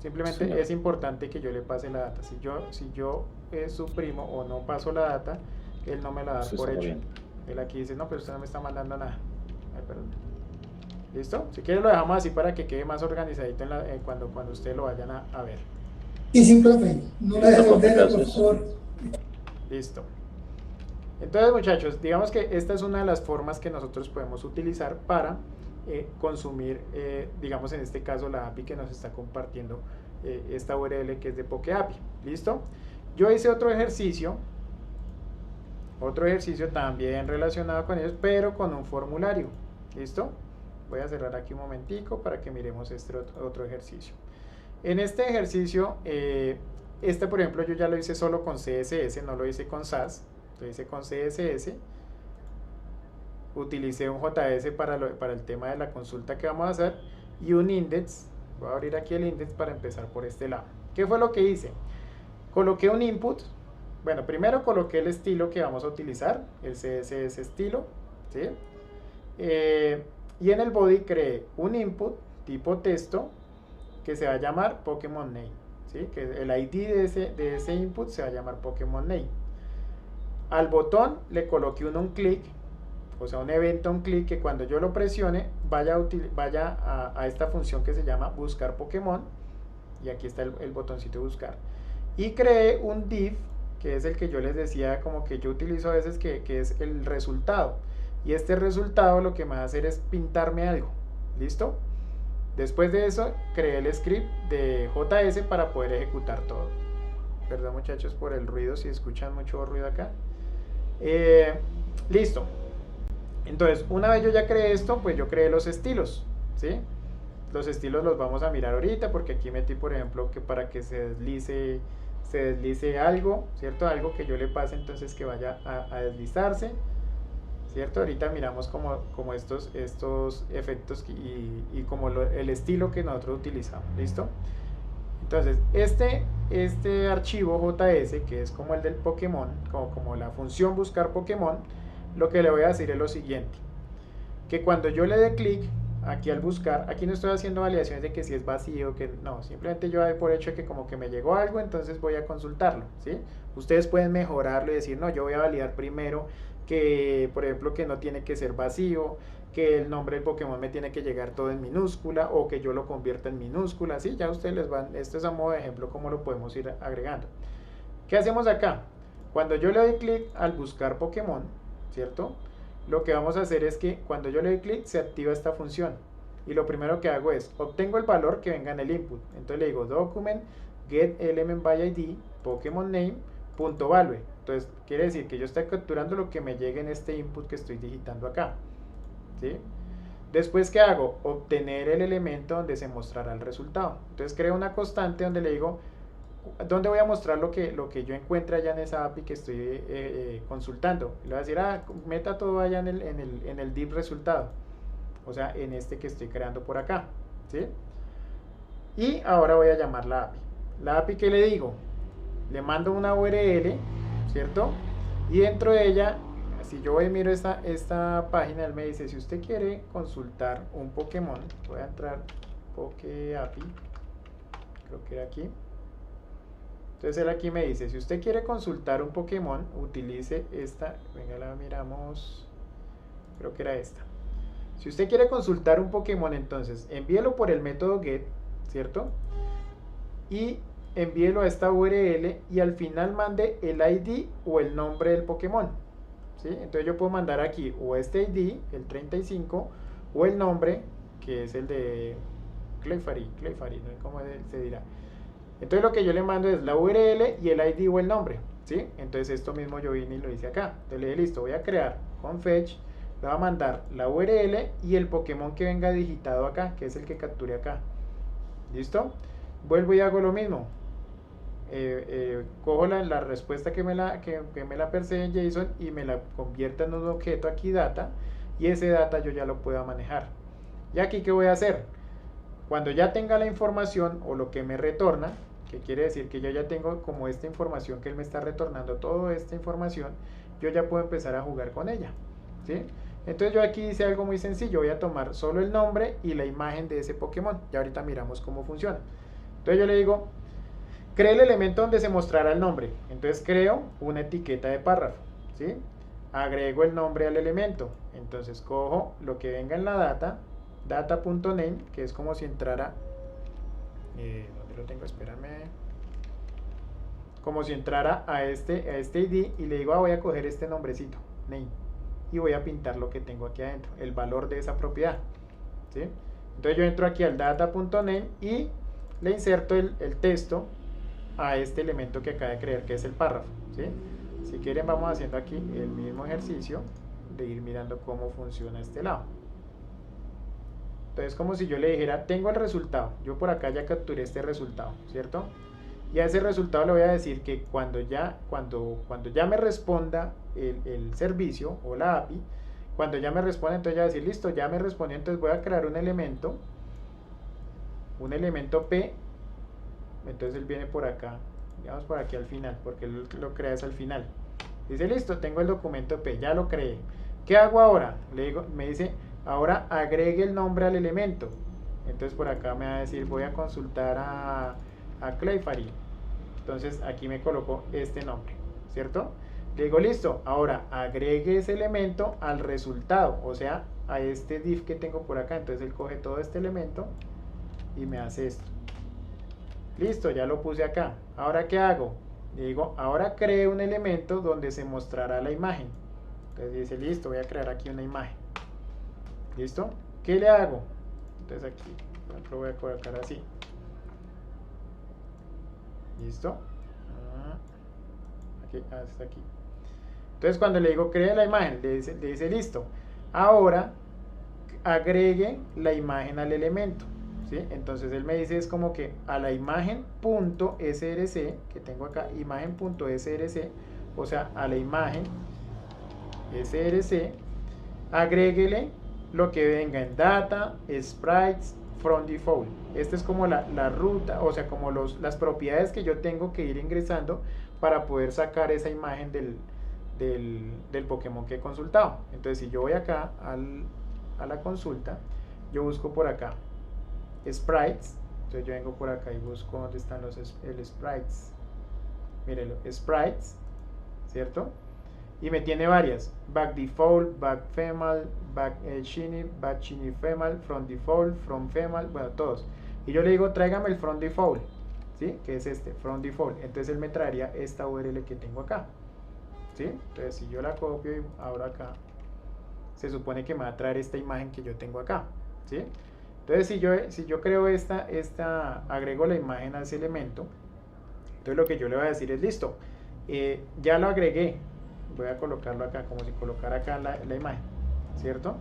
Simplemente Sí. es importante que yo le pase la data. Si yo suprimo o no paso la data, él no me la da Sí, por está hecho. bien. Él aquí dice, no, pero usted no me está mandando nada. Ay, perdón. ¿Listo? Si quiere lo dejamos así para que quede más organizadito cuando ustedes lo vayan a ver. Y sin profe, no la dejes volver, por Gracias. favor. Listo. Entonces, muchachos, digamos que esta es una de las formas que nosotros podemos utilizar para consumir, digamos en este caso, la API que nos está compartiendo esta URL que es de PokeAPI. ¿Listo? Yo hice otro ejercicio también relacionado con ellos, pero con un formulario. ¿Listo? Voy a cerrar aquí un momentico para que miremos este otro ejercicio. En este ejercicio, por ejemplo, yo ya lo hice solo con CSS, no lo hice con SAS, lo hice con CSS. Utilicé un JS para el tema de la consulta que vamos a hacer y un index. Voy a abrir aquí el index para empezar por este lado. ¿Qué fue lo que hice? Coloqué un input. Bueno, primero coloqué el estilo que vamos a utilizar, el CSS estilo, ¿sí? Y en el body creé un input tipo texto que se va a llamar Pokémon Name, ¿sí? Que el ID de ese input se va a llamar Pokémon Name. Al botón le coloqué un clic, o sea un evento on click, que cuando yo lo presione vaya a esta función que se llama buscar Pokémon, y aquí está el botoncito de buscar. Y creé un div, que es el que yo les decía, como que yo utilizo a veces, que es el resultado, y este resultado lo que me va a hacer es pintarme algo. ¿Listo? Después de eso creé el script de JS para poder ejecutar todo. Perdón, muchachos, por el ruido, si escuchan mucho ruido acá. Listo. Entonces, una vez yo ya creé esto, pues yo creé los estilos, ¿sí? Los estilos los vamos a mirar ahorita, porque aquí metí, por ejemplo, que para que se deslice algo, ¿cierto? Algo que yo le pase, entonces que vaya a deslizarse, ¿cierto? Ahorita miramos como estos efectos y como el estilo que nosotros utilizamos, ¿listo? Entonces, este archivo JS, que es como el del Pokémon, como la función buscar Pokémon, lo que le voy a decir es lo siguiente, que cuando yo le dé clic aquí al buscar, aquí no estoy haciendo validaciones de que si es vacío, que no, simplemente yo doy por hecho de que como que me llegó algo, entonces voy a consultarlo, ¿sí? Ustedes pueden mejorarlo y decir, no, yo voy a validar primero que, por ejemplo, que no tiene que ser vacío, que el nombre del Pokémon me tiene que llegar todo en minúscula, o que yo lo convierta en minúscula, ¿sí? Ya ustedes les van, esto es a modo de ejemplo cómo lo podemos ir agregando. ¿Qué hacemos acá? Cuando yo le doy clic al buscar Pokémon, ¿cierto? Lo que vamos a hacer es que cuando yo le doy clic se activa esta función. Y lo primero que hago es, obtengo el valor que venga en el input. Entonces le digo document get element by id Pokémon name punto value. Entonces quiere decir que yo estoy capturando lo que me llegue en este input que estoy digitando acá, ¿sí? Después, ¿qué hago? Obtener el elemento donde se mostrará el resultado. Entonces creo una constante donde le digo ¿dónde voy a mostrar lo que yo encuentre allá en esa API que estoy consultando? Le voy a decir, meta todo allá en el div resultado, o sea, en este que estoy creando por acá, ¿sí? Y ahora voy a llamar la API. La API, ¿qué le digo? Le mando una URL, ¿cierto? Y dentro de ella, si yo voy y miro esta página, él me dice, si usted quiere consultar un Pokémon, voy a entrar, Poké API, creo que era aquí. Entonces él aquí me dice, si usted quiere consultar un Pokémon, utilice esta, venga, la miramos, creo que era esta. Si usted quiere consultar un Pokémon, entonces envíelo por el método get, ¿cierto? Y envíelo a esta URL y al final mande el ID o el nombre del Pokémon, ¿sí? Entonces yo puedo mandar aquí o este ID, el 35, o el nombre, que es el de Clefairy, ¿no? ¿Cómo se dirá? Entonces lo que yo le mando es la URL y el ID o el nombre, ¿sí? Entonces esto mismo yo vine y lo hice acá. Entonces le dije, listo, voy a crear con fetch, le voy a mandar la URL y el Pokémon que venga digitado acá, que es el que capture acá. ¿Listo? Vuelvo y hago lo mismo. Cojo la respuesta que me la percibe en JSON y me la convierta en un objeto aquí data, y ese data yo ya lo puedo manejar. ¿Y aquí qué voy a hacer? Cuando ya tenga la información o lo que me retorna, que quiere decir que yo ya tengo como esta información que él me está retornando, toda esta información, yo ya puedo empezar a jugar con ella, ¿sí? Entonces yo aquí hice algo muy sencillo, voy a tomar solo el nombre y la imagen de ese Pokémon. Ya ahorita miramos cómo funciona. Entonces yo le digo, cree el elemento donde se mostrará el nombre. Entonces creo una etiqueta de párrafo, ¿sí? Agrego el nombre al elemento. Entonces cojo lo que venga en la data.name, que es como si entrara, ¿dónde lo tengo? Espérame. Como si entrara a este ID y le digo, voy a coger este nombrecito, name, y voy a pintar lo que tengo aquí adentro, el valor de esa propiedad, ¿sí? Entonces yo entro aquí al data.name y le inserto el texto a este elemento que acaba de crear, que es el párrafo, ¿sí? Si quieren vamos haciendo aquí el mismo ejercicio de ir mirando cómo funciona este lado. Entonces como si yo le dijera, tengo el resultado, yo por acá ya capturé este resultado, ¿cierto? Y a ese resultado le voy a decir que cuando ya me responda el servicio o la API, cuando ya me responda, entonces ya voy a decir, listo, ya me respondió, entonces voy a crear un elemento P. Entonces él viene por acá, digamos por aquí al final, porque él lo crea es al final. Dice, listo, tengo el documento P, ya lo creé. ¿Qué hago ahora? Le digo, me dice, ahora agregue el nombre al elemento. Entonces por acá me va a decir, voy a consultar a Clefairy. Entonces aquí me colocó este nombre, ¿cierto? Le digo, listo, ahora agregue ese elemento al resultado, o sea, a este div que tengo por acá. Entonces él coge todo este elemento y me hace esto. Listo, ya lo puse acá. Ahora, ¿qué hago? Le digo, ahora cree un elemento donde se mostrará la imagen. Entonces dice, listo, voy a crear aquí una imagen. ¿Listo? ¿Qué le hago? Entonces aquí, por ejemplo, voy a colocar así. ¿Listo? Aquí, hasta aquí. Entonces cuando le digo cree la imagen, le dice listo. Ahora agregue la imagen al elemento, ¿sí? Entonces él me dice es como que a la imagen.src que tengo acá, imagen.src, o sea, a la imagen src, agréguele lo que venga en data, sprites, from default. Esta es como la ruta, o sea, como las propiedades que yo tengo que ir ingresando para poder sacar esa imagen del Pokémon que he consultado. Entonces si yo voy acá a la consulta, yo busco por acá sprites. Entonces yo vengo por acá y busco dónde están el sprites. Mírenlo, sprites, ¿cierto? Y me tiene varias, back default, back femal, back shiny femal, from default, from femal, bueno, todos. Y yo le digo, tráigame el from default. ¿sí? Que es este, from default. Entonces él me traería esta URL que tengo acá, ¿sí? Entonces si yo la copio y abro acá, se supone que me va a traer esta imagen que yo tengo acá, ¿sí? Entonces si yo creo agrego la imagen a ese elemento, entonces lo que yo le voy a decir es, listo, ya lo agregué, voy a colocarlo acá, como si colocara acá la imagen, ¿cierto?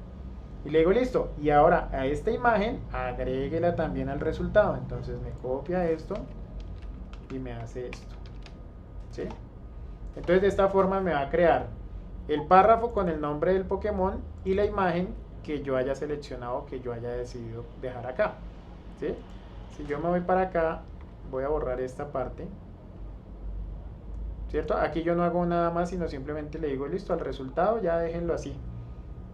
Y le digo, listo, y ahora a esta imagen agréguela también al resultado. Entonces me copia esto y me hace esto, ¿sí? Entonces de esta forma me va a crear el párrafo con el nombre del Pokémon y la imagen que yo haya seleccionado, que yo haya decidido dejar acá, ¿sí? Si yo me voy para acá, voy a borrar esta parte, ¿cierto? Aquí yo no hago nada más, sino simplemente le digo, listo, al resultado ya déjenlo así,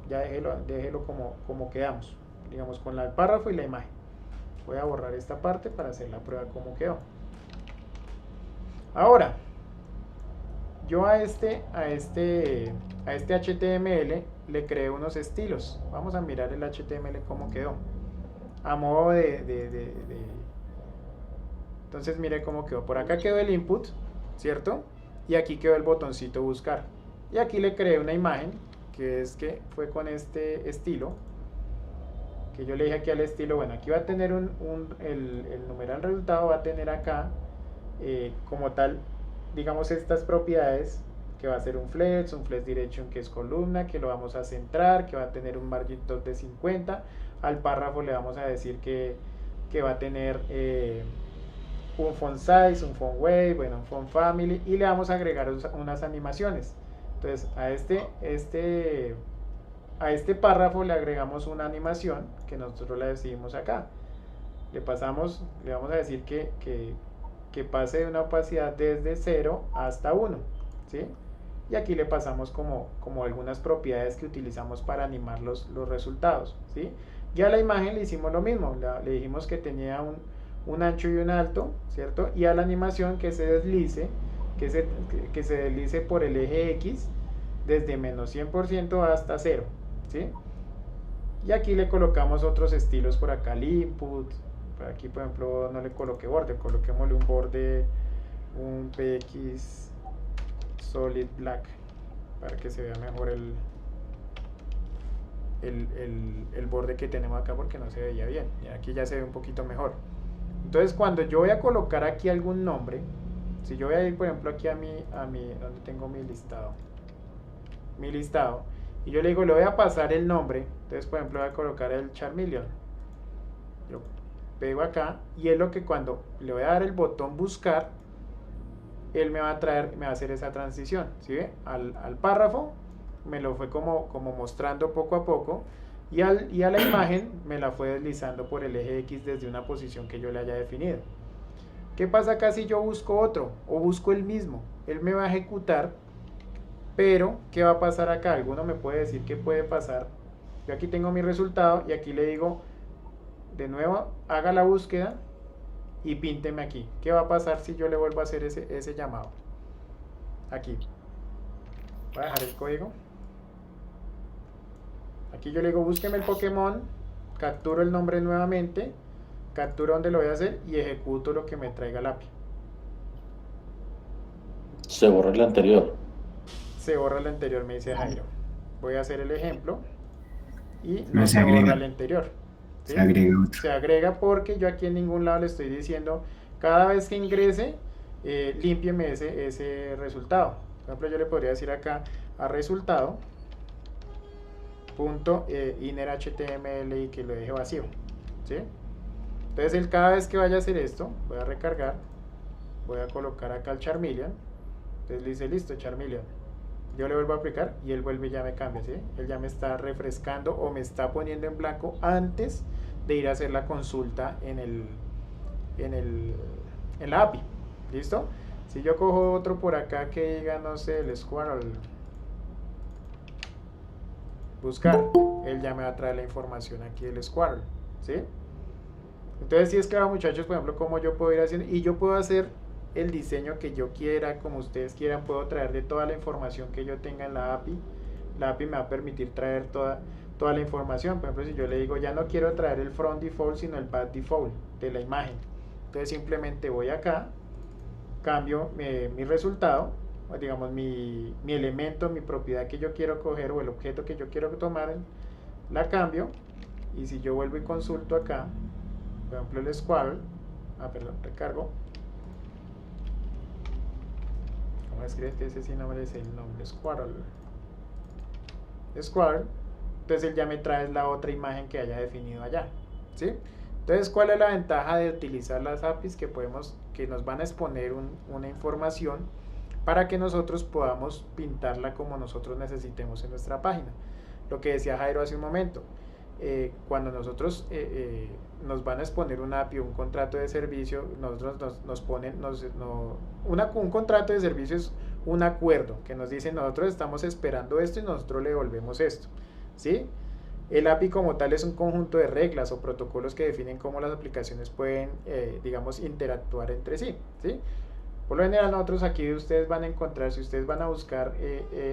ya déjelo como quedamos, digamos, con el párrafo y la imagen. Voy a borrar esta parte para hacer la prueba como quedó. Ahora, yo a este HTML le creé unos estilos. Vamos a mirar el HTML cómo quedó. A modo Entonces mire cómo quedó. Por acá quedó el input, ¿cierto? Y aquí quedó el botoncito buscar. Y aquí le creé una imagen, que fue con este estilo. Que yo le dije aquí al estilo, bueno, aquí va a tener el numeral resultado, va a tener acá como tal, digamos, estas propiedades, que va a ser un flex direction, que es columna, que lo vamos a centrar, que va a tener un margin top de 50. Al párrafo le vamos a decir que va a tener un font size, un font weight, bueno, un font family, y le vamos a agregar unas animaciones. Entonces a este párrafo le agregamos una animación que nosotros la decidimos acá. Le vamos a decir que pase de una opacidad desde 0 hasta 1, ¿sí? Y aquí le pasamos como algunas propiedades que utilizamos para animar los resultados, ¿sí? Ya la imagen le hicimos lo mismo, le dijimos que tenía un ancho y un alto, ¿cierto? Y a la animación que se deslice, que se deslice por el eje X desde menos 100% hasta 0, ¿sí? Y aquí le colocamos otros estilos por acá, el input. Por aquí, por ejemplo, no le coloqué borde, coloquémosle un borde, un PX Solid Black, para que se vea mejor el borde que tenemos acá, porque no se veía bien. Y aquí ya se ve un poquito mejor. Entonces, cuando yo voy a colocar aquí algún nombre, si yo voy a ir, por ejemplo, aquí a mi donde tengo mi listado, y yo le digo, le voy a pasar el nombre. Entonces, por ejemplo, voy a colocar el Charmeleon. Yo pego acá, y es lo que cuando le voy a dar el botón buscar, él me va a hacer esa transición, ¿sí ve? Al párrafo me lo fue como mostrando poco a poco, y a la imagen me la fue deslizando por el eje X desde una posición que yo le haya definido. ¿Qué pasa acá si yo busco otro o busco el mismo? Él me va a ejecutar, pero ¿qué va a pasar acá? ¿Alguno me puede decir qué puede pasar? Yo aquí tengo mi resultado y aquí le digo, de nuevo, haga la búsqueda y pínteme aquí. ¿Qué va a pasar si yo le vuelvo a hacer ese llamado? Aquí. Voy a dejar el código. Aquí yo le digo, búsqueme el Pokémon, capturo el nombre nuevamente, capturo donde lo voy a hacer y ejecuto lo que me traiga el API. Se borra el anterior. Se borra el anterior, me dice Jairo. Voy a hacer el ejemplo y No no se se borra agrega. el anterior, ¿sí? Se agrega otro. Se agrega porque yo aquí en ningún lado le estoy diciendo, cada vez que ingrese, límpieme ese resultado. Por ejemplo, yo le podría decir acá a resultado punto inner HTML y que lo deje vacío, ¿sí? Entonces él cada vez que vaya a hacer esto, voy a recargar, voy a colocar acá el Charmeleon, entonces le dice listo Charmeleon, yo le vuelvo a aplicar y él vuelve y ya me cambia, ¿sí? Él ya me está refrescando o me está poniendo en blanco antes de ir a hacer la consulta en la API, ¿listo? Si yo cojo otro por acá que diga, no sé, el Squirrel, buscar, él ya me va a traer la información aquí del Squirrel, ¿sí? Entonces, si es claro, muchachos, por ejemplo, como yo puedo ir haciendo, y yo puedo hacer el diseño que yo quiera, como ustedes quieran, puedo traer de toda la información que yo tenga en la API. La API me va a permitir traer toda la información. Por ejemplo, si yo le digo, ya no quiero traer el front default, sino el back default de la imagen, Entonces simplemente voy acá, cambio mi resultado, digamos mi elemento, mi propiedad que yo quiero coger o el objeto que yo quiero tomar, la cambio. Y si yo vuelvo y consulto acá, por ejemplo el Square, recargo. ¿Cómo escribe ese si no merece el nombre? Square. Entonces él ya me trae la otra imagen que haya definido allá, ¿sí? Entonces, ¿cuál es la ventaja de utilizar las APIs? Que nos van a exponer una información para que nosotros podamos pintarla como nosotros necesitemos en nuestra página. Lo que decía Jairo hace un momento, cuando nosotros nos van a exponer una API o un contrato de servicio, un contrato de servicio es un acuerdo que nos dice nosotros estamos esperando esto y nosotros le devolvemos esto, ¿sí? El API como tal es un conjunto de reglas o protocolos que definen cómo las aplicaciones pueden, digamos, interactuar entre sí, ¿sí? Por lo general nosotros aquí ustedes van a encontrar, si ustedes van a buscar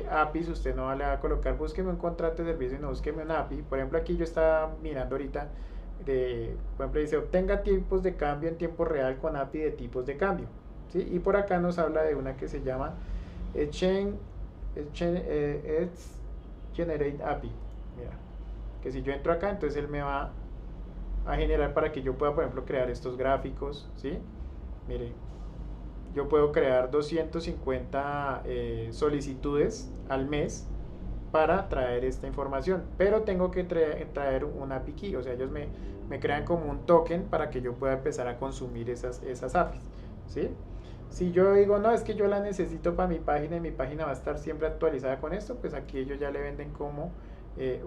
APIs, usted no le va a colocar búsqueme un contrato de servicio y no búsqueme un API. Por ejemplo, aquí yo estaba mirando ahorita, por ejemplo dice obtenga tipos de cambio en tiempo real con API de tipos de cambio, ¿sí? Y por acá nos habla de una que se llama Exchange Generate API. Mira, que si yo entro acá, entonces él me va a generar para que yo pueda, por ejemplo, crear estos gráficos, ¿sí? Mire, yo puedo crear 250 solicitudes al mes para traer esta información, pero tengo que traer un API key, o sea, ellos me crean como un token para que yo pueda empezar a consumir esas APIs, ¿sí? Si yo digo, no, es que yo la necesito para mi página y mi página va a estar siempre actualizada con esto, pues aquí ellos ya le venden como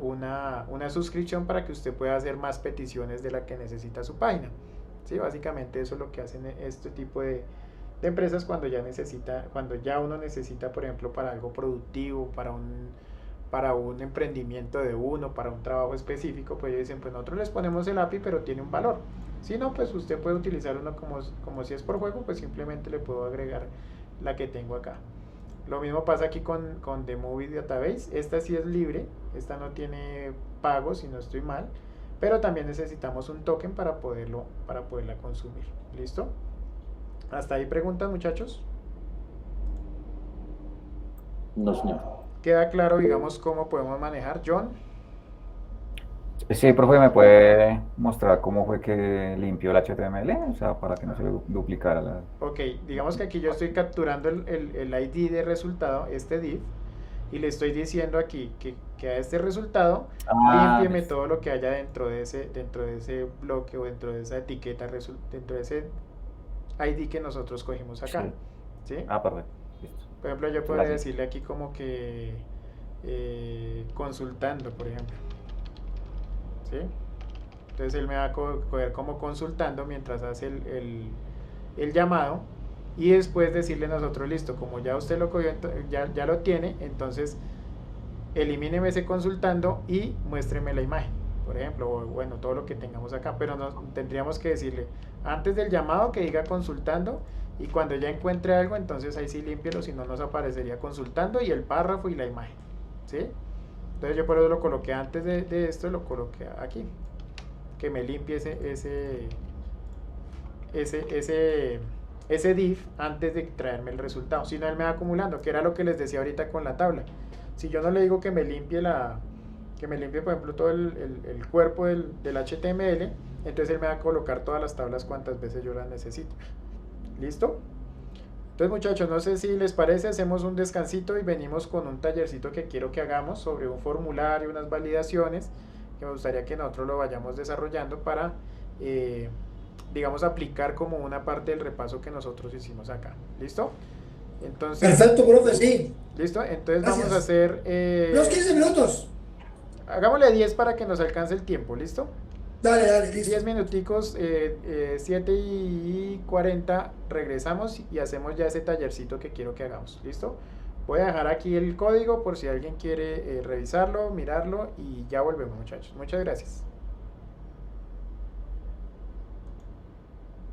una suscripción para que usted pueda hacer más peticiones de la que necesita su página, ¿sí? Básicamente eso es lo que hacen este tipo de empresas cuando ya uno necesita, por ejemplo, para algo productivo, para un emprendimiento de uno, para un trabajo específico, pues ellos dicen, pues nosotros les ponemos el API, pero tiene un valor. Si no, pues usted puede utilizar uno como si es por juego, pues simplemente le puedo agregar la que tengo acá. Lo mismo pasa aquí con The Movie Database. Esta sí es libre, esta no tiene pago si no estoy mal, pero también necesitamos un token para poderla consumir. ¿Listo? ¿Hasta ahí preguntas, muchachos? No, señor. ¿Queda claro, digamos, cómo podemos manejar, John? Sí, profe, ¿me puede mostrar cómo fue que limpió el HTML? O sea, para que no se le duplicara la... Ok, digamos que aquí yo estoy capturando el ID de resultado, este div, y le estoy diciendo aquí que a este resultado límpieme todo lo que haya dentro de ese bloque o dentro de esa etiqueta, dentro de ese ID que nosotros cogimos acá. Sí. ¿Sí? Perfecto. Listo. Por ejemplo, yo podría decirle aquí como que consultando, por ejemplo. ¿Sí? Entonces él me va a coger como consultando mientras hace el llamado, y después decirle nosotros, listo, como ya usted lo cogió, ya lo tiene, entonces elimíneme ese consultando y muéstreme la imagen, por ejemplo, o bueno, todo lo que tengamos acá, pero tendríamos que decirle antes del llamado que diga consultando, y cuando ya encuentre algo, entonces ahí sí límpielo, si no nos aparecería consultando y el párrafo y la imagen, ¿sí? Entonces yo por eso lo coloqué antes de esto, lo coloqué aquí, que me limpie ese div antes de traerme el resultado, si no él me va acumulando, que era lo que les decía ahorita con la tabla. Si yo no le digo que me limpie por ejemplo todo el cuerpo del HTML, entonces él me va a colocar todas las tablas cuantas veces yo las necesito. ¿Listo? Entonces, muchachos, no sé si les parece, hacemos un descansito y venimos con un tallercito que quiero que hagamos sobre un formulario, unas validaciones, que me gustaría que nosotros lo vayamos desarrollando para, digamos, aplicar como una parte del repaso que nosotros hicimos acá. ¿Listo? Entonces, perfecto, profe, sí. ¿Listo? Entonces Gracias. vamos a hacer... Los 15 minutos. Hagámosle 10 para que nos alcance el tiempo, ¿listo? Dale, listo. 10 minuticos, 7:40, regresamos y hacemos ya ese tallercito que quiero que hagamos, ¿listo? Voy a dejar aquí el código por si alguien quiere revisarlo, mirarlo, y ya volvemos, muchachos. Muchas gracias.